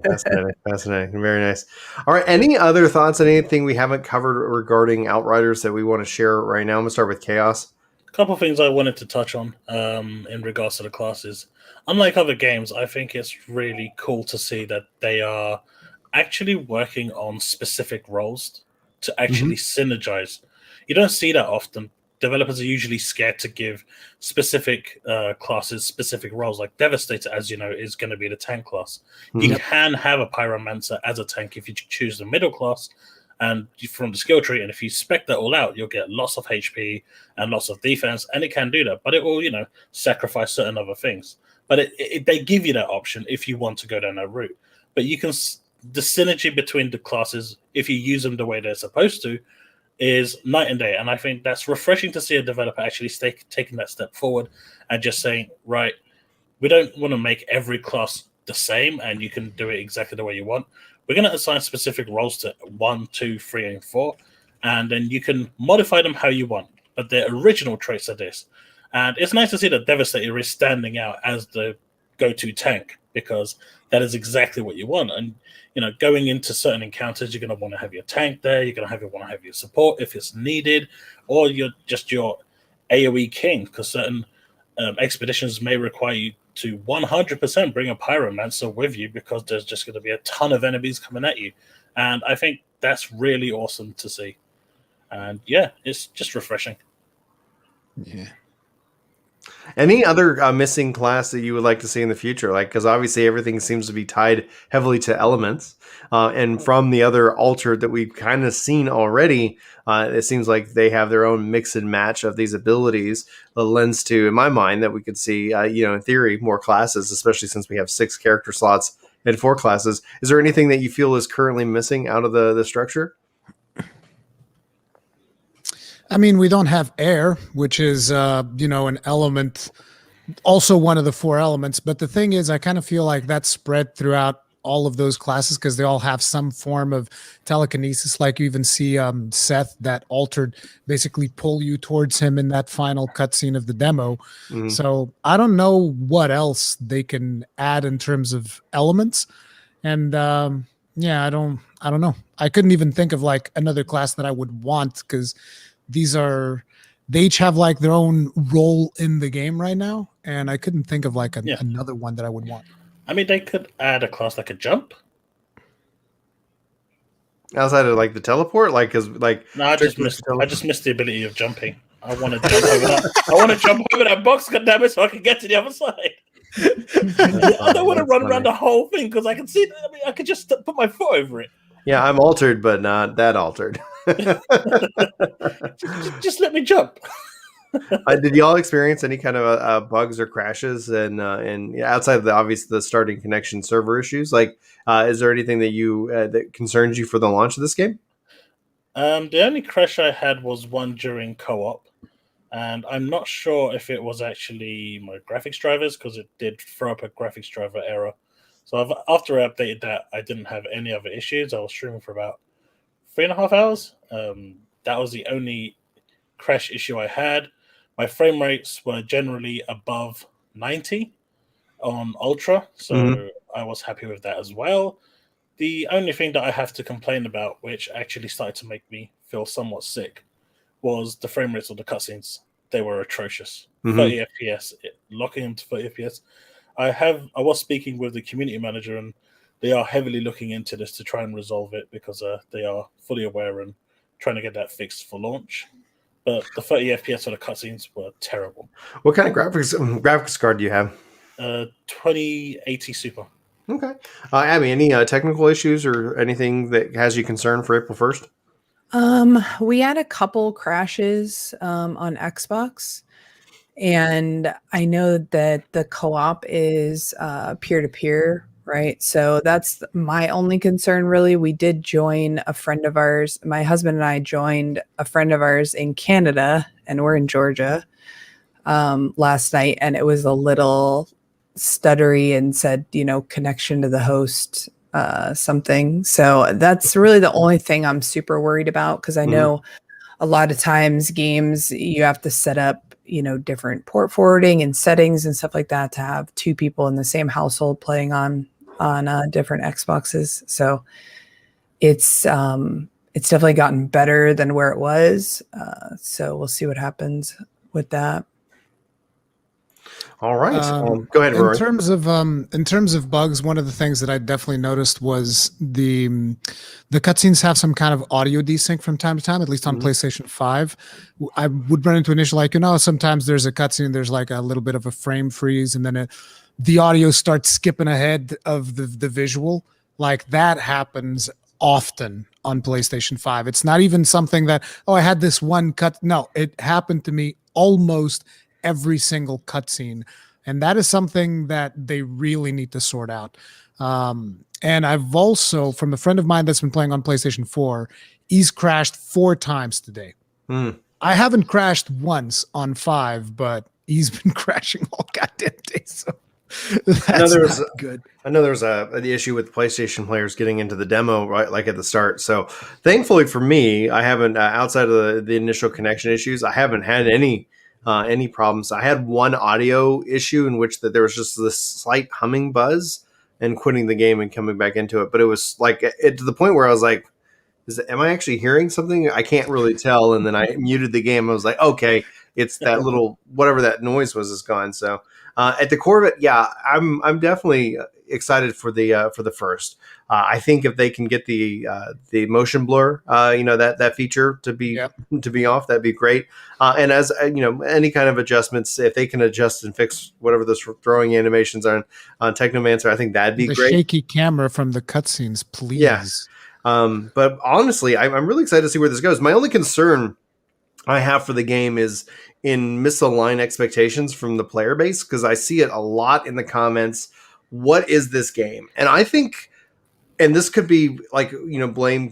fascinating. Very nice. All right, any other thoughts on anything we haven't covered regarding Outriders that we want to share right now? I'm going to start with Chaos. A couple of things I wanted to touch on in regards to the classes. Unlike other games, I think it's really cool to see that they are actually working on specific roles to actually synergize. You don't see that often. Developers are usually scared to give specific classes specific roles. Like Devastator, as you know, is going to be the tank class. You can have a Pyromancer as a tank if you choose the middle class and from the skill tree. And if you spec that all out, you'll get lots of HP and lots of defense, and it can do that. But it will, sacrifice certain other things. But they give you that option if you want to go down that route. But you can, the synergy between the classes, if you use them the way they're supposed to, is night and day. And I think that's refreshing to see a developer actually taking that step forward and just saying, right, we don't want to make every class the same and you can do it exactly the way you want. We're going to assign specific roles to 1, 2, 3, and 4, and then you can modify them how you want. But their original traits are this. And it's nice to see that Devastator is standing out as the go-to tank, because that is exactly what you want. And going into certain encounters, you're going to want to have your tank there. You're going to want to have your support if it's needed, or you're just your AoE king, because certain expeditions may require you to 100% bring a Pyromancer with you, because there's just going to be a ton of enemies coming at you. And I think that's really awesome to see. And yeah, it's just refreshing. Yeah. Any other missing class that you would like to see in the future? Like, because obviously everything seems to be tied heavily to elements. And from the other Altered that we've kind of seen already, it seems like they have their own mix and match of these abilities that lends to, in my mind, that we could see, in theory, more classes, especially since we have 6 character slots and 4 classes. Is there anything that you feel is currently missing out of the structure? I mean, we don't have air, which is, an element, also one of the 4 elements. But the thing is, I kind of feel like that's spread throughout all of those classes because they all have some form of telekinesis. Like you even see Seth, that Altered, basically pull you towards him in that final cutscene of the demo. Mm-hmm. So I don't know what else they can add in terms of elements. And I don't know. I couldn't even think of like another class that I would want, because they each have like their own role in the game right now, and I couldn't think of like another one that I would want. I mean, they could add a class that could jump outside of like the teleport, I just missed the ability of jumping. I want to jump over that. I want to jump over that box, goddammit, so I can get to the other side. I don't want to run around the whole thing because I can see. I mean, I could just put my foot over it. Yeah, I'm altered, but not that altered. just let me jump. Did y'all experience any kind of bugs or crashes and outside of the starting connection server issues? Like, is there anything that that concerns you for the launch of this game? The only crash I had was one during co-op, and I'm not sure if it was actually my graphics drivers, because it did throw up a graphics driver error. So after I updated that, I didn't have any other issues. I was streaming for about 3.5 hours. That was the only crash issue I had. My frame rates were generally above 90 on Ultra, so I was happy with that as well. The only thing that I have to complain about, which actually started to make me feel somewhat sick, was the frame rates of the cutscenes. They were atrocious. 30 FPS, locking them to 30 FPS. I was speaking with the community manager, and they are heavily looking into this to try and resolve it, because they are fully aware and trying to get that fixed for launch. But the 30 FPS for the cutscenes were terrible. What kind of graphics card do you have? 2080 Super. Okay. Abby, any technical issues or anything that has you concerned for April 1st? We had a couple crashes on Xbox. And I know that the co-op is peer-to-peer, right? So that's my only concern, really. We did join a friend of ours. My husband and I joined a friend of ours in Canada, and we're in Georgia, last night. And it was a little stuttery and said, connection to the host something. So that's really the only thing I'm super worried about, because I know a lot of times games you have to set up, different port forwarding and settings and stuff like that to have two people in the same household playing on different Xboxes. So it's definitely gotten better than where it was. So we'll see what happens with that. All right. Go ahead, Rory. In terms of bugs, one of the things that I definitely noticed was the cutscenes have some kind of audio desync from time to time, at least on PlayStation 5. I would run into an issue like, sometimes there's a cutscene, there's like a little bit of a frame freeze, and then the audio starts skipping ahead of the visual. Like that happens often on PlayStation 5. It's not even something that, I had this one cut. No, it happened to me almost every single cutscene, and that is something that they really need to sort out. And I've also, from a friend of mine that's been playing on PlayStation 4, he's crashed 4 times today. I haven't crashed once on 5, but he's been crashing all goddamn day. So that's not good. I know there's the issue with PlayStation players getting into the demo, right, like at the start. So thankfully for me, I haven't, outside of the initial connection issues, I haven't had any problems. I had one audio issue in which there was just this slight humming buzz, and quitting the game and coming back into it. But it was like to the point where I was like, am I actually hearing something? I can't really tell. And then I muted the game. I was like, okay, it's that little, whatever that noise was, is gone. So at the core of it, yeah, I'm definitely excited for the first. I think if they can get the motion blur, that feature to be off, that'd be great. And as any kind of adjustments, if they can adjust and fix whatever those throwing animations are on Technomancer, I think that'd be great. The shaky camera from the cutscenes, please. Yes. But honestly, I'm really excited to see where this goes. My only concern I have for the game is in misaligned expectations from the player base, because I see it a lot in the comments. What is this game? And I think, and this could be like, blame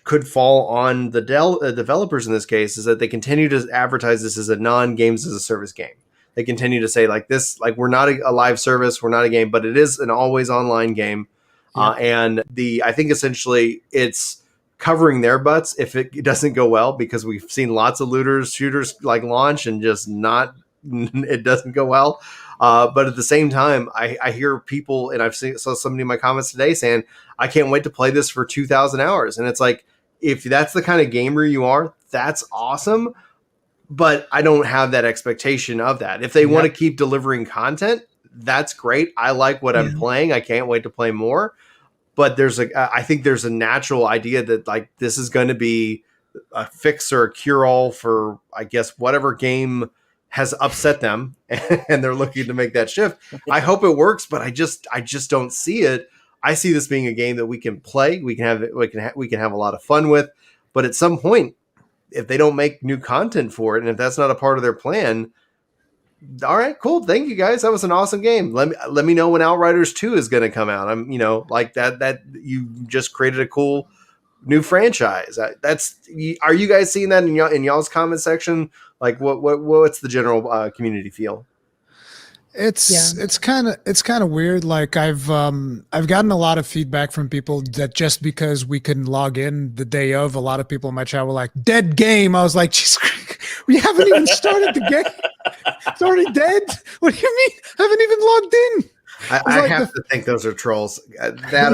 could fall on the developers in this case, is that they continue to advertise this as a non-games as a service game. They continue to say like this, like we're not a live service, we're not a game, but it is an always online game. And I think essentially it's covering their butts if it doesn't go well, because we've seen lots of shooters like launch and just it doesn't go well. But at the same time, I hear people, and saw somebody in my comments today saying, I can't wait to play this for 2,000 hours. And it's like, if that's the kind of gamer you are, that's awesome. But I don't have that expectation of that. If they want to keep delivering content, that's great. I like what I'm playing. I can't wait to play more. But I think there's a natural idea that like this is going to be a fix or a cure-all for, I guess, whatever game has upset them, and they're looking to make that shift. I hope it works, but I just don't see it. I see this being a game that we can play, we can have a lot of fun with, but at some point, if they don't make new content for it, and if that's not a part of their plan, all right, cool. Thank you guys. That was an awesome game. Let me know when Outriders 2 is going to come out. I'm, like that you just created a cool new franchise. Are you guys seeing that in y'all's comment section? Like what's the general community feel? It's kind of weird. Like I've gotten a lot of feedback from people that just because we couldn't log in the day of, a lot of people in my chat were like, dead game. I was like, jeez, we haven't even started the game. It's already dead. What do you mean? I haven't even logged in. I have to think those are trolls. That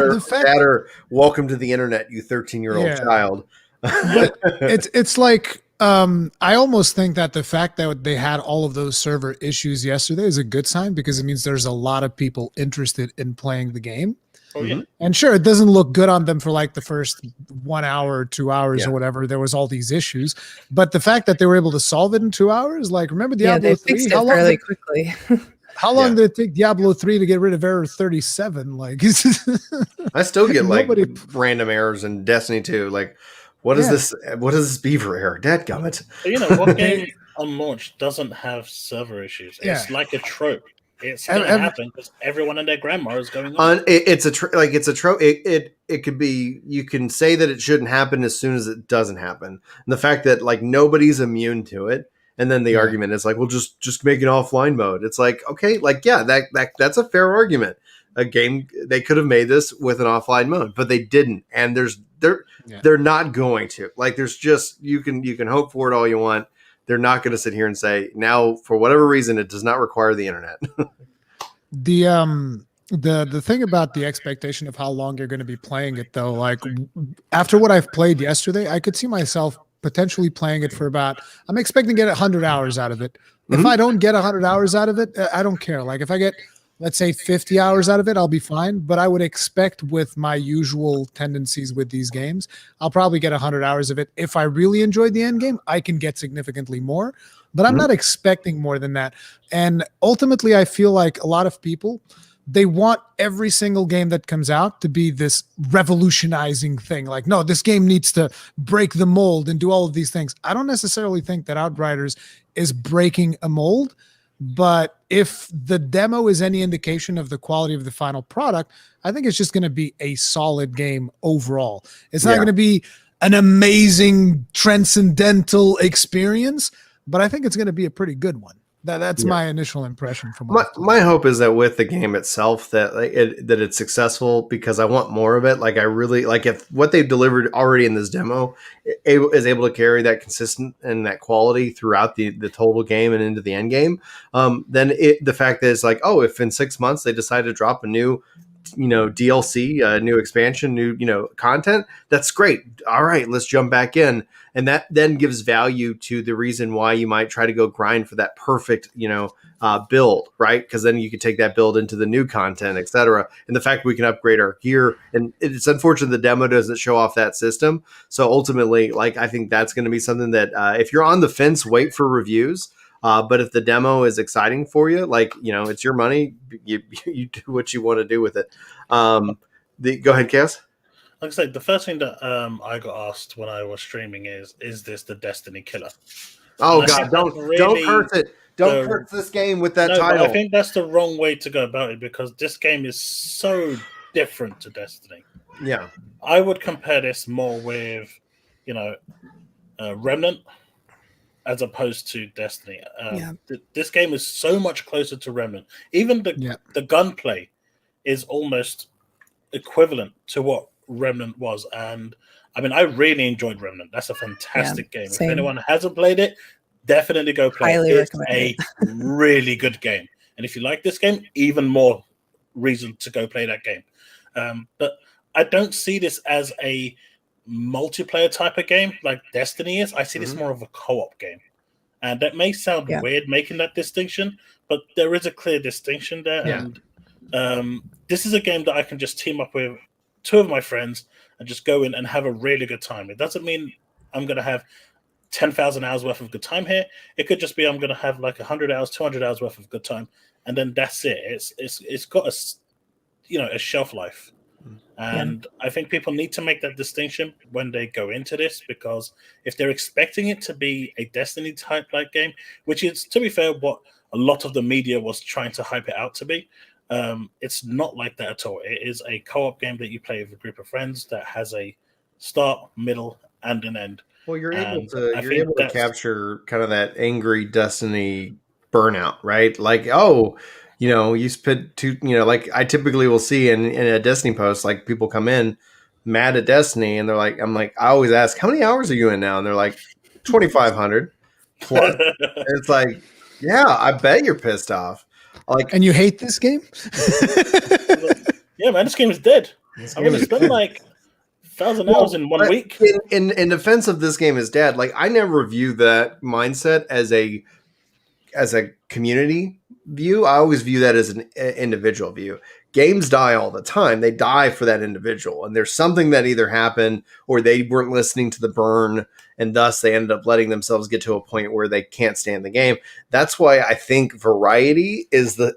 are welcome to the internet, you 13-year-old child. But it's like, I almost think that the fact that they had all of those server issues yesterday is a good sign, because it means there's a lot of people interested in playing the game. Oh, yeah. And sure, it doesn't look good on them for like the first 1 hour or 2 hours or whatever. There was all these issues, but the fact that they were able to solve it in 2 hours, like remember Diablo 3? Fixed it fairly quickly. How long did it take Diablo 3 to get rid of error 37? Like, I still get like random errors in Destiny 2. Like, what is this? What is this beaver error? Dadgummit. What game on launch doesn't have server issues? It's like a trope. It's going to happen because everyone and their grandma is going on. It's a trope. It could be. You can say that it shouldn't happen as soon as it doesn't happen. And the fact that like nobody's immune to it, and then the argument is like, well, just make an offline mode. It's like, okay, like that's a fair argument. a game. They could have made this with an offline mode, but they didn't. And they're not going to. Like, there's just you can hope for it all you want. They're not going to sit here and say now for whatever reason it does not require the internet. The thing about the expectation of how long you're going to be playing it, though, like after what I've played yesterday, I could see myself potentially playing it for I'm expecting to get 100 hours out of it. If I don't get 100 hours out of it, I don't care. Like if I get, let's say 50 hours out of it, I'll be fine. But I would expect with my usual tendencies with these games, I'll probably get 100 hours of it. If I really enjoyed the end game, I can get significantly more, but I'm not expecting more than that. And ultimately, I feel like a lot of people, they want every single game that comes out to be this revolutionizing thing. Like, no, this game needs to break the mold and do all of these things. I don't necessarily think that Outriders is breaking a mold, but if the demo is any indication of the quality of the final product, I think it's just going to be a solid game overall. It's not going to be an amazing transcendental experience, but I think it's going to be a pretty good one. That's my initial impression from my hope is that with the game itself that it's successful, because I want more of it. Like I really like if what they've delivered already in this demo is able to carry that consistent and that quality throughout the total game and into the end game. Then the fact that it's like, oh, if in 6 months they decide to drop a new DLC, new expansion, new content, that's great. All right, let's jump back in. And that then gives value to the reason why you might try to go grind for that perfect, build, right? Because then you can take that build into the new content, etc. And the fact we can upgrade our gear, and it's unfortunate the demo doesn't show off that system. So ultimately, like I think that's going to be something that if you're on the fence, wait for reviews. But if the demo is exciting for you, like it's your money, you do what you want to do with it. Go ahead, Cass. Like I said, the first thing that I got asked when I was streaming is this the Destiny killer? Oh God, don't curse it. Don't curse this game with that title. I think that's the wrong way to go about it because this game is so different to Destiny. Yeah. I would compare this more with, Remnant as opposed to Destiny. This game is so much closer to Remnant. Even the gunplay is almost equivalent to what Remnant was, and I mean I really enjoyed Remnant. That's a fantastic game. Same. If anyone hasn't played it, definitely go play Highly it. It's recommend a really good game, and if you like this game, even more reason to go play that game. But I don't see this as a multiplayer type of game like Destiny is. I see this more of a co-op game, and that may sound weird making that distinction, but there is a clear distinction there. And this is a game that I can just team up with 2 of my friends and just go in and have a really good time. It doesn't mean I'm going to have 10,000 hours worth of good time here. It could just be I'm going to have like 100 hours, 200 hours worth of good time, and then that's it. It's got a shelf life, and I think people need to make that distinction when they go into this, because if they're expecting it to be a Destiny type like game, which is, to be fair, what a lot of the media was trying to hype it out to be. It's not like that at all. It is a co-op game that you play with a group of friends that has a start, middle, and an end. Well, you're able to capture kind of that angry Destiny burnout, right? Like, you spent like I typically will see in a Destiny post, like people come in mad at Destiny, and I always ask, how many hours are you in now? And they're like, 2,500 plus. And it's like, yeah, I bet you're pissed off. And you hate this game? Yeah, man, this game is dead. It's been like 1,000 hours in 1 week. In defense of this game is dead, like I never view that mindset as a community view. I always view that as an individual view. Games die all the time. They die for that individual, and there's something that either happened or they weren't listening to the burn, and thus they ended up letting themselves get to a point where they can't stand the game. That's why I think variety is the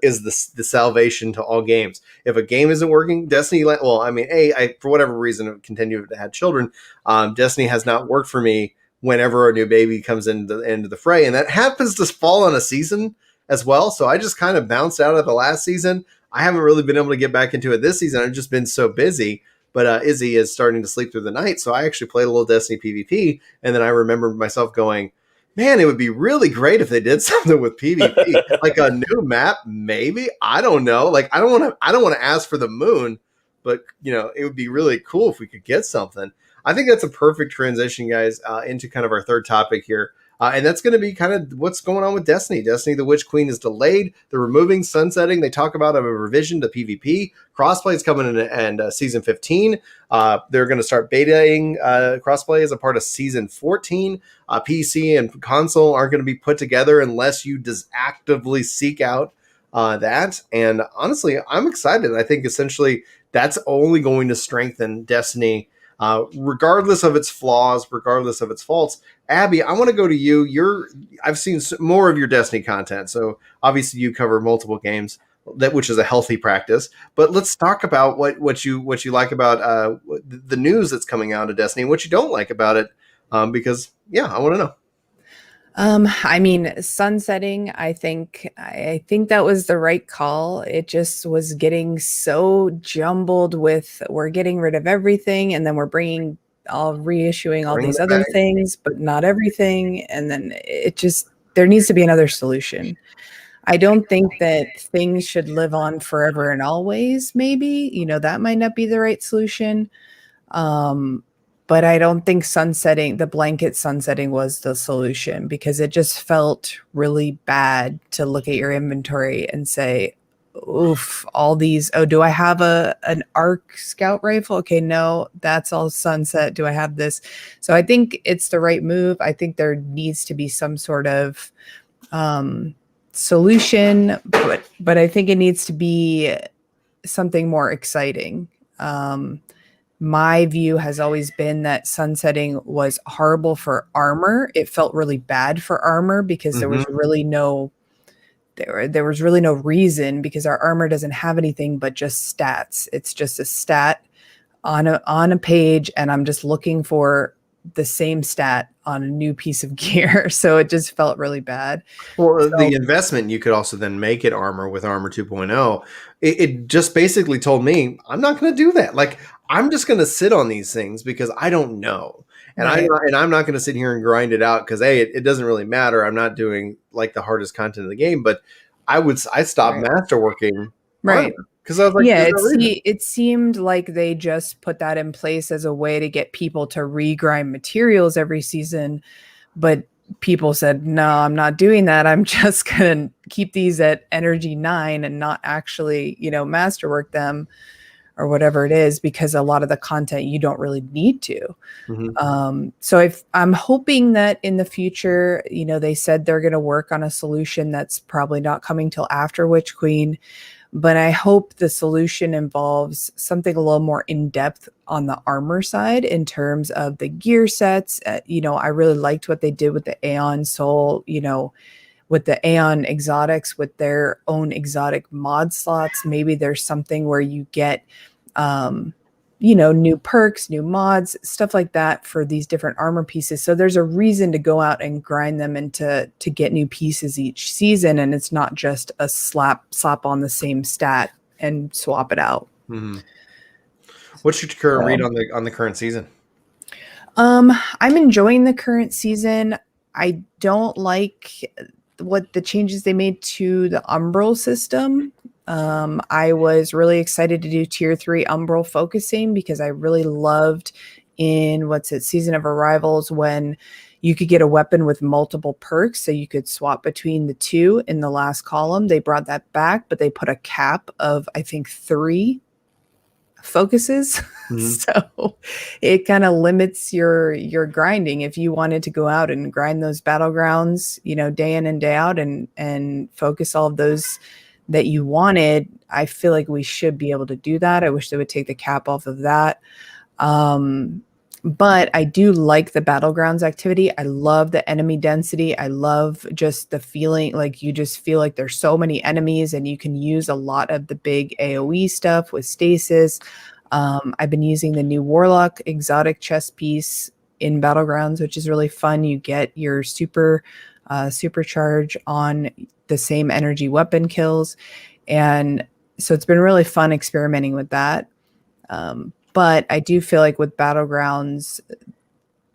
salvation to all games. If a game isn't working, Destiny, for whatever reason, I've continued to have children. Destiny has not worked for me whenever a new baby comes into the fray, and that happens to fall on a season as well. So I just kind of bounced out of the last season. I haven't really been able to get back into it this season. I've just been so busy. But Izzy is starting to sleep through the night, so I actually played a little Destiny PvP, and then I remembered myself going, Man, it would be really great if they did something with PvP, like a new map, maybe. I don't know. Like, I don't want to ask for the moon, but it would be really cool if we could get something. I think that's a perfect transition, guys, into kind of our third topic here. And that's going to be kind of what's going on with Destiny. Destiny, the Witch Queen is delayed. They're removing sunsetting. They talk about a revision to PvP. Crossplay is coming in and season 15. They're going to start betaing crossplay as a part of season 14. PC and console aren't going to be put together unless you actively seek out that. And honestly, I'm excited. I think essentially that's only going to strengthen Destiny, regardless of its flaws, regardless of its faults. Abby, I want to go to you. I've seen more of your Destiny content, so obviously you cover multiple games, which is a healthy practice. But let's talk about what you like about the news that's coming out of Destiny, and what you don't like about it, because I want to know. I mean, sunsetting, I think that was the right call. It just was getting so jumbled with, we're getting rid of everything, and then we're reissuing all these other things, but not everything. And then there needs to be another solution. I don't think that things should live on forever and always. Maybe, that might not be the right solution. But I don't think the blanket sunsetting was the solution, because it just felt really bad to look at your inventory and say, oof, all these, do I have an ARC scout rifle? Okay, no, that's all sunset. Do I have this? So I think it's the right move. I think there needs to be some sort of solution, but I think it needs to be something more exciting. My view has always been that sunsetting was horrible for armor. It felt really bad for armor because there was really no reason, because our armor doesn't have anything but just stats. It's just a stat on a page, and I'm just looking for the same stat on a new piece of gear. So it just felt really bad. Well, the investment, you could also then make it armor with Armor 2.0. It just basically told me, I'm not going to do that. Like, I'm just going to sit on these things because I don't know. And I'm not going to sit here and grind it out because it doesn't really matter. I'm not doing like the hardest content of the game, but I stopped masterworking. Right. Because I was like, it seemed like they just put that in place as a way to get people to regrind materials every season. But people said, no, I'm not doing that. I'm just going to keep these at energy 9 and not actually, masterwork them or whatever it is, because a lot of the content you don't really need to. So I'm hoping that in the future, they said they're going to work on a solution that's probably not coming till after Witch Queen. But I hope the solution involves something a little more in-depth on the armor side in terms of the gear sets. I really liked what they did with the Aeon Soul, with the Aeon exotics, with their own exotic mod slots. Maybe there's something where you get, new perks, new mods, stuff like that for these different armor pieces. So there's a reason to go out and grind them and to get new pieces each season. And it's not just a slap on the same stat and swap it out. What's your current read on the current season? I'm enjoying the current season. I don't like what the changes they made to the Umbral system. I was really excited to do tier 3 Umbral focusing because I really loved in Season of Arrivals when you could get a weapon with multiple perks, so you could swap between the two in the last column. They brought that back, but they put a cap of, I think, 3 focuses. So it kind of limits your grinding. If you wanted to go out and grind those battlegrounds, day in and day out and focus all of those that you wanted, I feel like we should be able to do that. I wish they would take the cap off of that. But I do like the battlegrounds activity. I love the enemy density. I love just the feeling, like you just feel like there's so many enemies and you can use a lot of the big AoE stuff with stasis. I've been using the new Warlock exotic chest piece in battlegrounds, which is really fun. You get your supercharge on the same energy weapon kills. And so it's been really fun experimenting with that. But I do feel like with battlegrounds,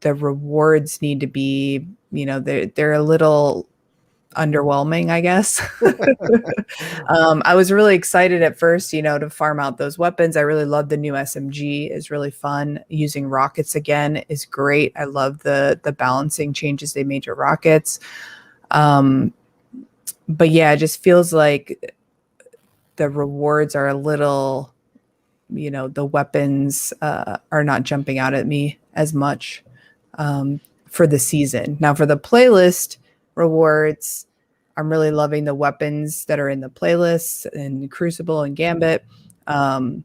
the rewards need to be, they're a little underwhelming, I guess. I was really excited at first, to farm out those weapons. I really love the new SMG. Is really fun. Using rockets again is great. I love the balancing changes they made to rockets. But yeah, it just feels like the rewards are a little, the weapons are not jumping out at me as much for the season. Now for the playlist rewards, I'm really loving the weapons that are in the playlists and Crucible and Gambit and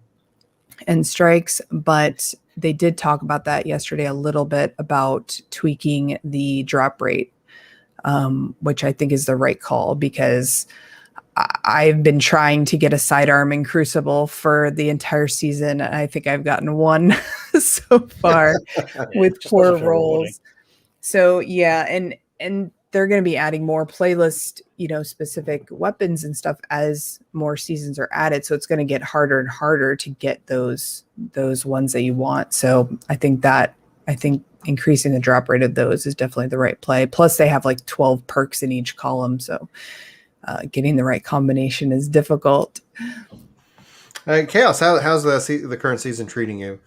Strikes, but they did talk about that yesterday a little bit about tweaking the drop rate, which I think is the right call, because I've been trying to get a sidearm in Crucible for the entire season, and I think I've gotten one so far with poor rolls. So yeah, and they're going to be adding more playlist, specific weapons and stuff as more seasons are added. So it's going to get harder and harder to get those ones that you want. So I think increasing the drop rate of those is definitely the right play. Plus they have like 12 perks in each column. So getting the right combination is difficult. Chaos, how's the current season treating you?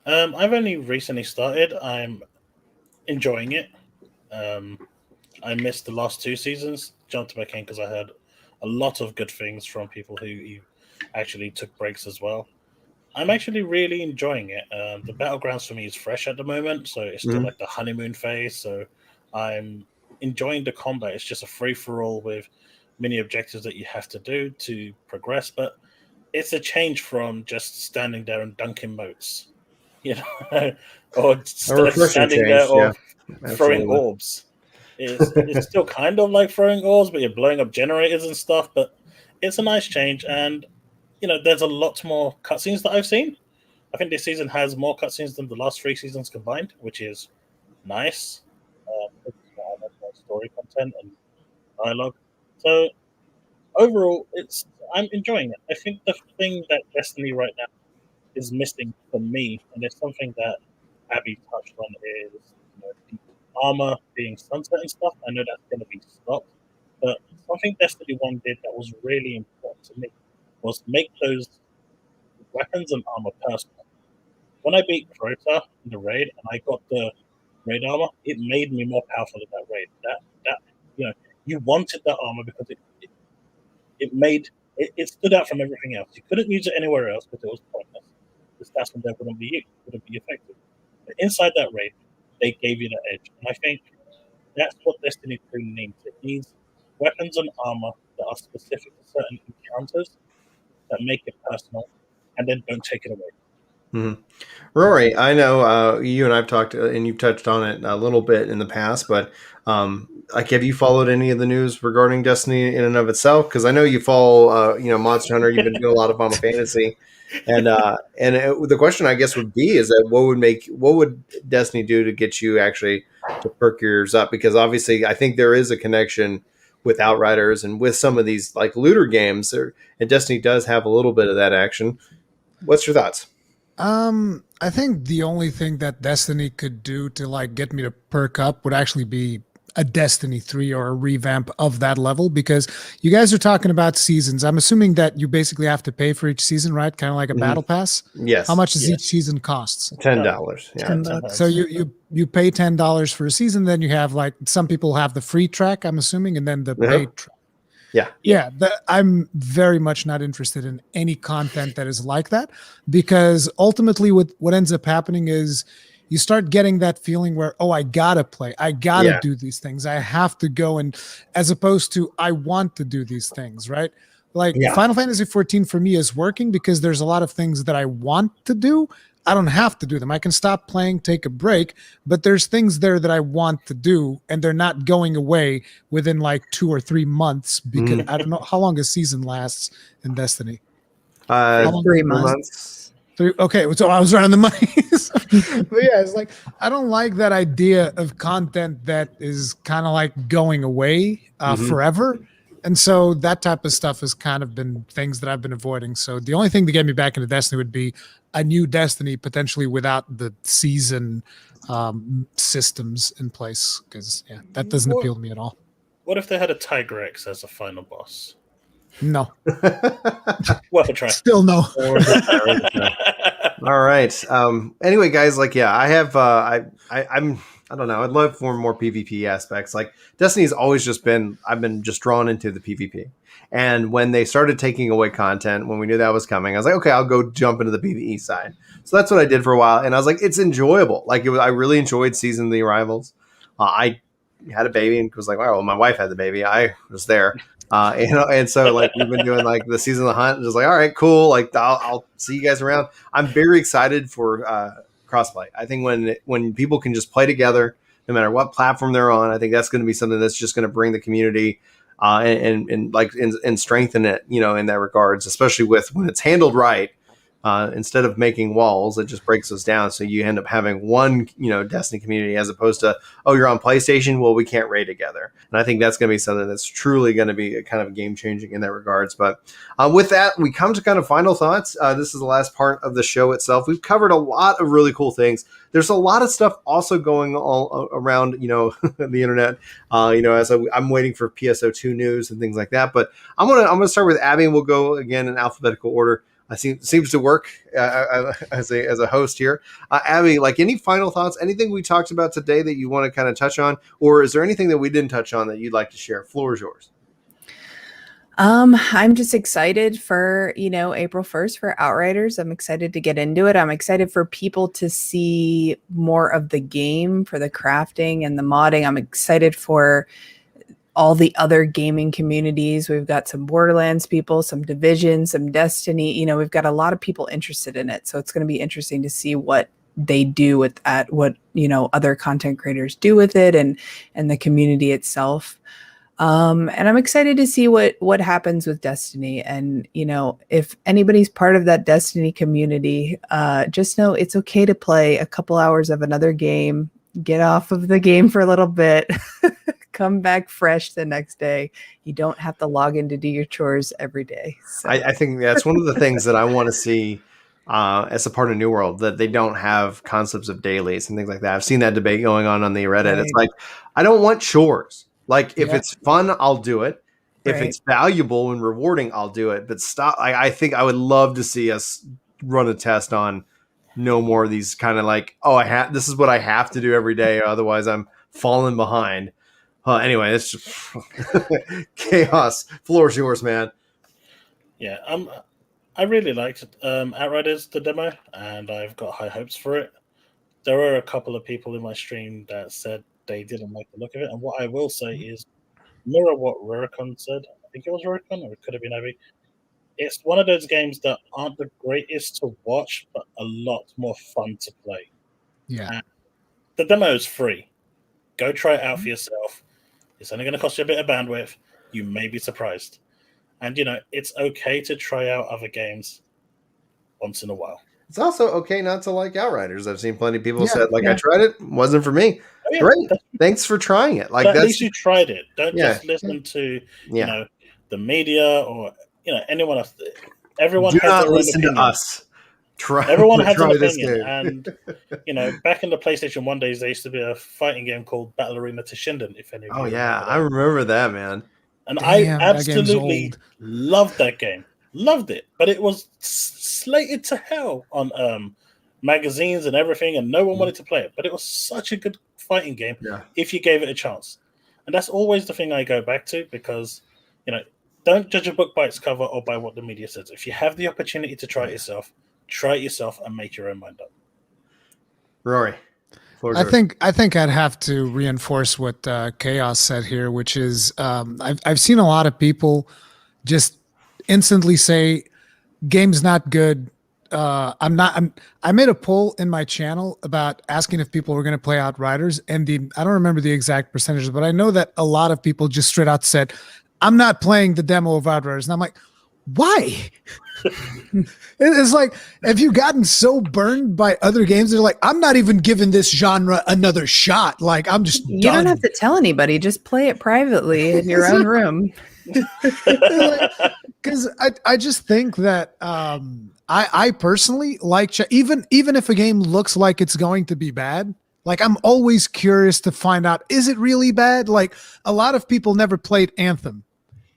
I've only recently started. I'm enjoying it. I missed the last 2 seasons, jumped back in because I heard a lot of good things from people who actually took breaks as well. I'm actually really enjoying it. The Battlegrounds for me is fresh at the moment, so it's still like the honeymoon phase. So I'm enjoying the combat. It's just a free-for-all with many objectives that you have to do to progress, but it's a change from just standing there and dunking moats, or standing there or throwing orbs. It's still kind of like throwing orbs, but you're blowing up generators and stuff. But it's a nice change, and there's a lot more cutscenes that I've seen. I think this season has more cutscenes than the last 3 seasons combined, which is nice. Story content and dialogue. So overall, I'm enjoying it. I think the thing that Destiny right now is missing for me, and it's something that Abby touched on, is the armor being sunset and stuff. I know that's going to be stopped, but something Destiny 1 did that was really important to me was make those weapons and armor personal. When I beat Crota in the raid and I got the raid armor, it made me more powerful in that raid. That you wanted that armor because it stood out from everything else. You couldn't use it anywhere else because it was pointless. The stats from there wouldn't be used, wouldn't be effective. But inside that raid, they gave you the edge. And I think that's what Destiny 2 needs. It needs weapons and armor that are specific to certain encounters that make it personal, and then don't take it away. Mm-hmm. Rory, I know you and I've talked, and you've touched on it a little bit in the past, but have you followed any of the news regarding Destiny in and of itself? Because I know you follow, Monster Hunter. You've been doing a lot of Final Fantasy, and the question I guess would be is that what would Destiny do to get you actually to perk yours up? Because obviously, I think there is a connection with Outriders and with some of these like looter games, and Destiny does have a little bit of that action. What's your thoughts? I think the only thing that Destiny could do to like get me to perk up would actually be a Destiny 3 or a revamp of that level, because you guys are talking about seasons. I'm assuming that you basically have to pay for each season, right? Kind of like a battle pass. Yes. How much does each season costs? $10. Yeah. $10. So you pay $10 for a season, then you have like some people have the free track, I'm assuming, and then the paid track. Yeah. I'm very much not interested in any content that is like that, because ultimately what ends up happening is you start getting that feeling where, I gotta play, I gotta do these things, I have to go, and as opposed to I want to do these things, right? Like Final Fantasy 14 for me is working because there's a lot of things that I want to do. I don't have to do them. I can stop playing, take a break, but there's things there that I want to do, and they're not going away within like 2 or 3 months, because I don't know how long a season lasts in Destiny. 3 months. Okay, so I was right on the money. But yeah, it's like I don't like that idea of content that is kind of like going away forever. And so that type of stuff has kind of been things that I've been avoiding. So the only thing to get me back into Destiny would be a new Destiny, potentially without the season systems in place, because that doesn't appeal to me at all. What if they had a Tiger X as a final boss? No. Worth a try. Still no. All right. Anyway, guys, like, yeah, I have, I don't know. I'd love for more PvP aspects. Like, Destiny's always just been, I've been just drawn into the PvP. And when they started taking away content, when we knew that was coming, I was like, okay, I'll go jump into the PvE side. So that's what I did for a while. And I was like, it's enjoyable. Like, I really enjoyed Season of the Arrivals. I had a baby and was like, wow, well, my wife had the baby. I was there. And so like we've been doing like the Season of the Hunt, and just like, all right, cool. Like I'll see you guys around. I'm very excited for crossplay. I think when people can just play together, no matter what platform they're on, I think that's going to be something that's just going to bring the community and strengthen it, in that regards, especially with when it's handled right. Instead of making walls, it just breaks those down. So you end up having one, Destiny community as opposed to, oh, you're on PlayStation. Well, we can't raid together. And I think that's going to be something that's truly going to be a kind of game changing in that regards. But with that, we come to kind of final thoughts. This is the last part of the show itself. We've covered a lot of really cool things. There's a lot of stuff also going all around, the internet, as I'm waiting for PSO2 news and things like that. But I'm going to start with Abby, and we'll go again in alphabetical order. Seems to work as a host here. Abby, like, any final thoughts? Anything we talked about today that you want to kind of touch on, or is there anything that we didn't touch on that you'd like to share? Floor is yours. I'm just excited for, April 1st for Outriders. I'm excited to get into it. I'm excited for people to see more of the game, for the crafting and the modding. I'm excited for all the other gaming communities. We've got some Borderlands people, some Division, some Destiny. We've got a lot of people interested in it. So it's going to be interesting to see what they do with that, what, other content creators do with it, and the community itself. And I'm excited to see what happens with Destiny. And, if anybody's part of that Destiny community, just know it's okay to play a couple hours of another game, get off of the game for a little bit, come back fresh the next day. You don't have to log in to do your chores every day. So. I think that's one of the things that I want to see as a part of New World, that they don't have concepts of dailies and things like that. I've seen that debate going on the Reddit. Right. It's like, I don't want chores. Like, if it's fun, I'll do it. If it's valuable and rewarding, I'll do it. But stop. I think I would love to see us run a test on no more of these kind of like, this is what I have to do every day, otherwise I'm falling behind. Anyway, it's just chaos. Floor is yours, man. Yeah, I really liked Outriders, the demo, and I've got high hopes for it. There were a couple of people in my stream that said they didn't like the look of it, and what I will say is, mirror what Rurikon said. I think it was Rurikon, or it could have been Abby. It's one of those games that aren't the greatest to watch, but a lot more fun to play. Yeah. And the demo is free. Go try it out for yourself. It's only going to cost you a bit of bandwidth. You may be surprised. And, it's okay to try out other games once in a while. It's also okay not to like Outriders. I've seen plenty of people said, I tried it, wasn't for me. Oh, yeah. Great. Thanks for trying it. Like, at least you tried it. Don't just listen to, the media or, anyone else. Everyone Do has not their listen own to us. Everyone has an opinion. And, back in the PlayStation 1 days, there used to be a fighting game called Battle Arena Toshinden, if any of you remember I remember that, man. And I absolutely loved that game. Loved it. But it was slated to hell on magazines and everything, and no one wanted to play it. But it was such a good fighting game if you gave it a chance. And that's always the thing I go back to, because, don't judge a book by its cover or by what the media says. If you have the opportunity to try it yourself and make your own mind up. Rory. I think I'd have to reinforce what Chaos said here, which is I've seen a lot of people just instantly say, game's not good. I made a poll in my channel about asking if people were going to play Outriders, and I don't remember the exact percentages, but I know that a lot of people just straight out said, I'm not playing the demo of Outriders. And I'm like, why? It's like, have you gotten so burned by other games? They're like, I'm not even giving this genre another shot. Like, I'm just You don't have to tell anybody. Just play it privately in your own room. Because I just think that I personally like, even if a game looks like it's going to be bad, Like, I'm always curious to find out, is it really bad? Like, a lot of people never played Anthem.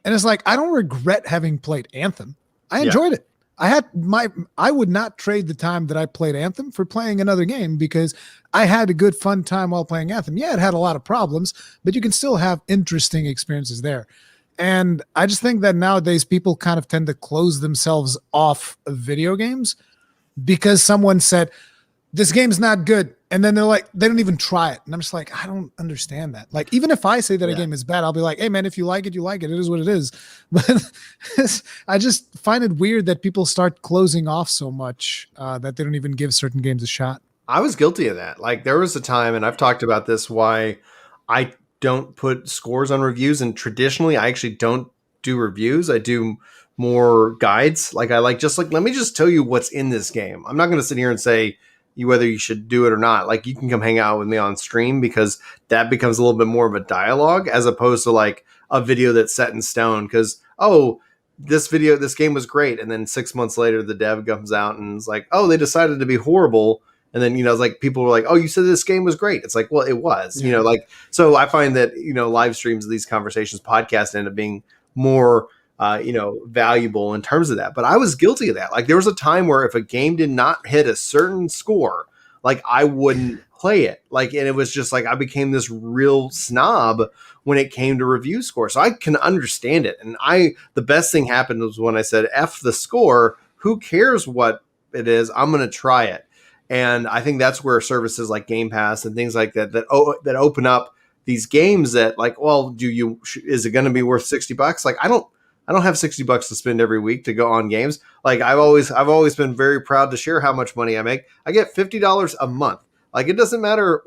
And it's like, I don't regret having played Anthem. I enjoyed it. I would not trade the time that I played Anthem for playing another game because I had a good fun time while playing Anthem. Yeah, it had a lot of problems, but you can still have interesting experiences there. And I just think that nowadays people kind of tend to close themselves off of video games because someone said, this game's not good. And then they're like, they don't even try it. And I'm just like, I don't understand that. Like, even if I say that a game is bad, I'll be like, hey man, if you like it, you like it. It is what it is. But I just find it weird that people start closing off so much that they don't even give certain games a shot. I was guilty of that. Like, there was a time, and I've talked about this, why I don't put scores on reviews. And traditionally, I actually don't do reviews. I do more guides. Like, let me just tell you what's in this game. I'm not going to sit here and say whether you should do it or not. Like, you can come hang out with me on stream because that becomes a little bit more of a dialogue as opposed to like a video that's set in stone. Because, this game was great. And then 6 months later, the dev comes out and is like, they decided to be horrible. And then, it's like people were like, you said this game was great. It's like, well, it was, so I find that, live streams of these conversations, podcasts end up being more, valuable in terms of that. But I was guilty of that. Like, there was a time where if a game did not hit a certain score, like, I wouldn't play it. Like, and it was just like, I became this real snob when it came to review score. So I can understand it. And the best thing happened was when I said, F the score, who cares what it is? I'm going to try it. And I think that's where services like Game Pass and things like that open up these games that, like, well, is it going to be worth $60? Like, I don't have $60 to spend every week to go on games. Like, I've always been very proud to share how much money I make. I get $50 a month. Like, it doesn't matter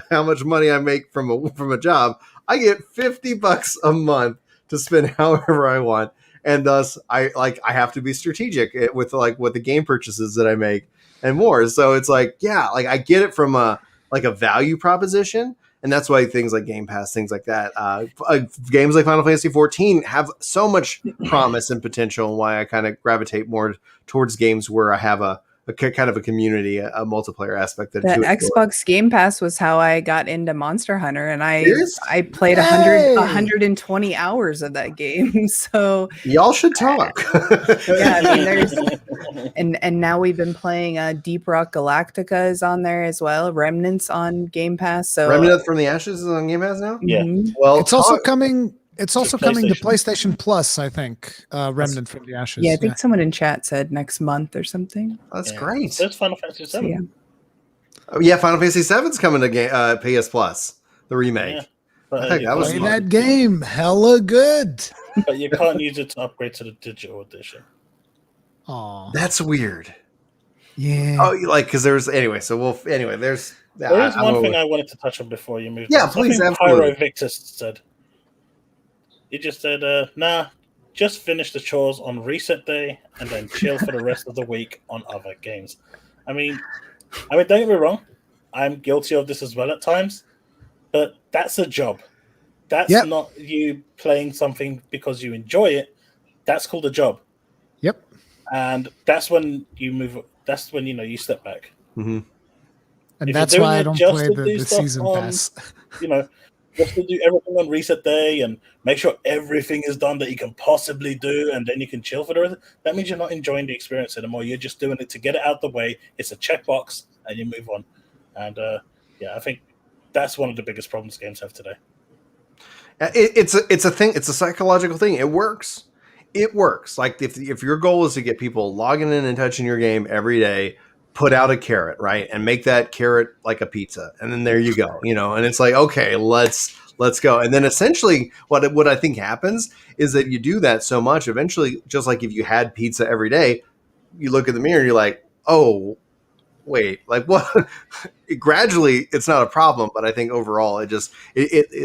how much money I make from a job. I get $50 a month to spend however I want. And thus I have to be strategic with like what the game purchases that I make and more. So it's like, yeah, like I get it from a value proposition. And that's why things like Game Pass, things like that, games like Final Fantasy 14 have so much promise and potential, and why I kind of gravitate more towards games where I have a kind of a community, a multiplayer aspect. That Xbox Game Pass was how I got into Monster Hunter, and I played 120 hours of that game. So y'all should talk. Yeah, I mean, there's and now we've been playing Deep Rock Galactica is on there as well. Remnants on Game Pass. So Remnant from the Ashes is on Game Pass now. Yeah. Well, it's also coming. It's also coming to PlayStation Plus, I think. Remnant from the Ashes. Yeah, I think someone in chat said next month or something. That's great. That's Final Fantasy 7. Yeah. Oh, yeah, Final Fantasy 7's coming to PS Plus, the remake. Yeah. I think that was play that game. Hella good. But you can't use it to upgrade to the digital edition. Oh, that's weird. Yeah. Oh, because there's there's. There is one thing I wanted to touch on before you moved. Yeah, on. please. Pyro Victus said. He just said, nah, just finish the chores on reset day and then chill for the rest of the week on other games. I mean, don't get me wrong. I'm guilty of this as well at times, but that's a job. That's not you playing something because you enjoy it. That's called a job. Yep. And that's when you move. That's when, you step back. Mm-hmm. And if that's why I don't play the season pass. Just to do everything on reset day and make sure everything is done that you can possibly do, and then you can chill for the rest. That means you're not enjoying the experience anymore. You're just doing it to get it out the way. It's a checkbox, and you move on. And I think that's one of the biggest problems games have today. It's a thing. It's a psychological thing. It works. It works. Like if your goal is to get people logging in and touching your game every day, put out a carrot, right? And make that carrot like a pizza. And then there you go, and it's like, okay, let's go. And then essentially what I think happens is that you do that so much, eventually, just like if you had pizza every day, you look in the mirror and you're like, oh, wait, like what? Gradually, it's not a problem. But I think overall, it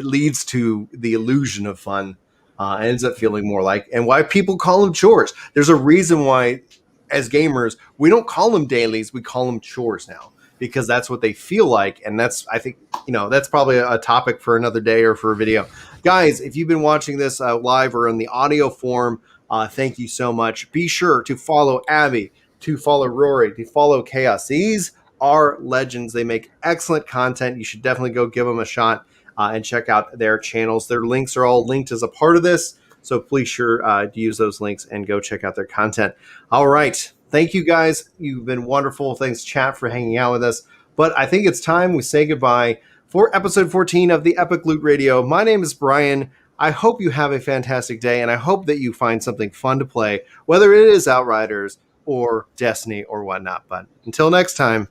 leads to the illusion of fun. Ends up feeling more like, and why people call them chores. There's a reason why, as gamers, we don't call them dailies, we call them chores now, because that's what they feel like. And that's, I think, that's probably a topic for another day or for a video. Guys, if you've been watching this live or in the audio form, thank you so much. Be sure to follow Abby, to follow Rory, to follow Chaos. These are legends. They make excellent content. You should definitely go give them a shot and check out their channels. Their links are all linked as a part of this, so please sure to use those links and go check out their content. All right. Thank you, guys. You've been wonderful. Thanks, chat, for hanging out with us. But I think it's time we say goodbye for episode 14 of the Epic Loot Radio. My name is Brian. I hope you have a fantastic day, and I hope that you find something fun to play, whether it is Outriders or Destiny or whatnot. But until next time,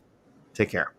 take care.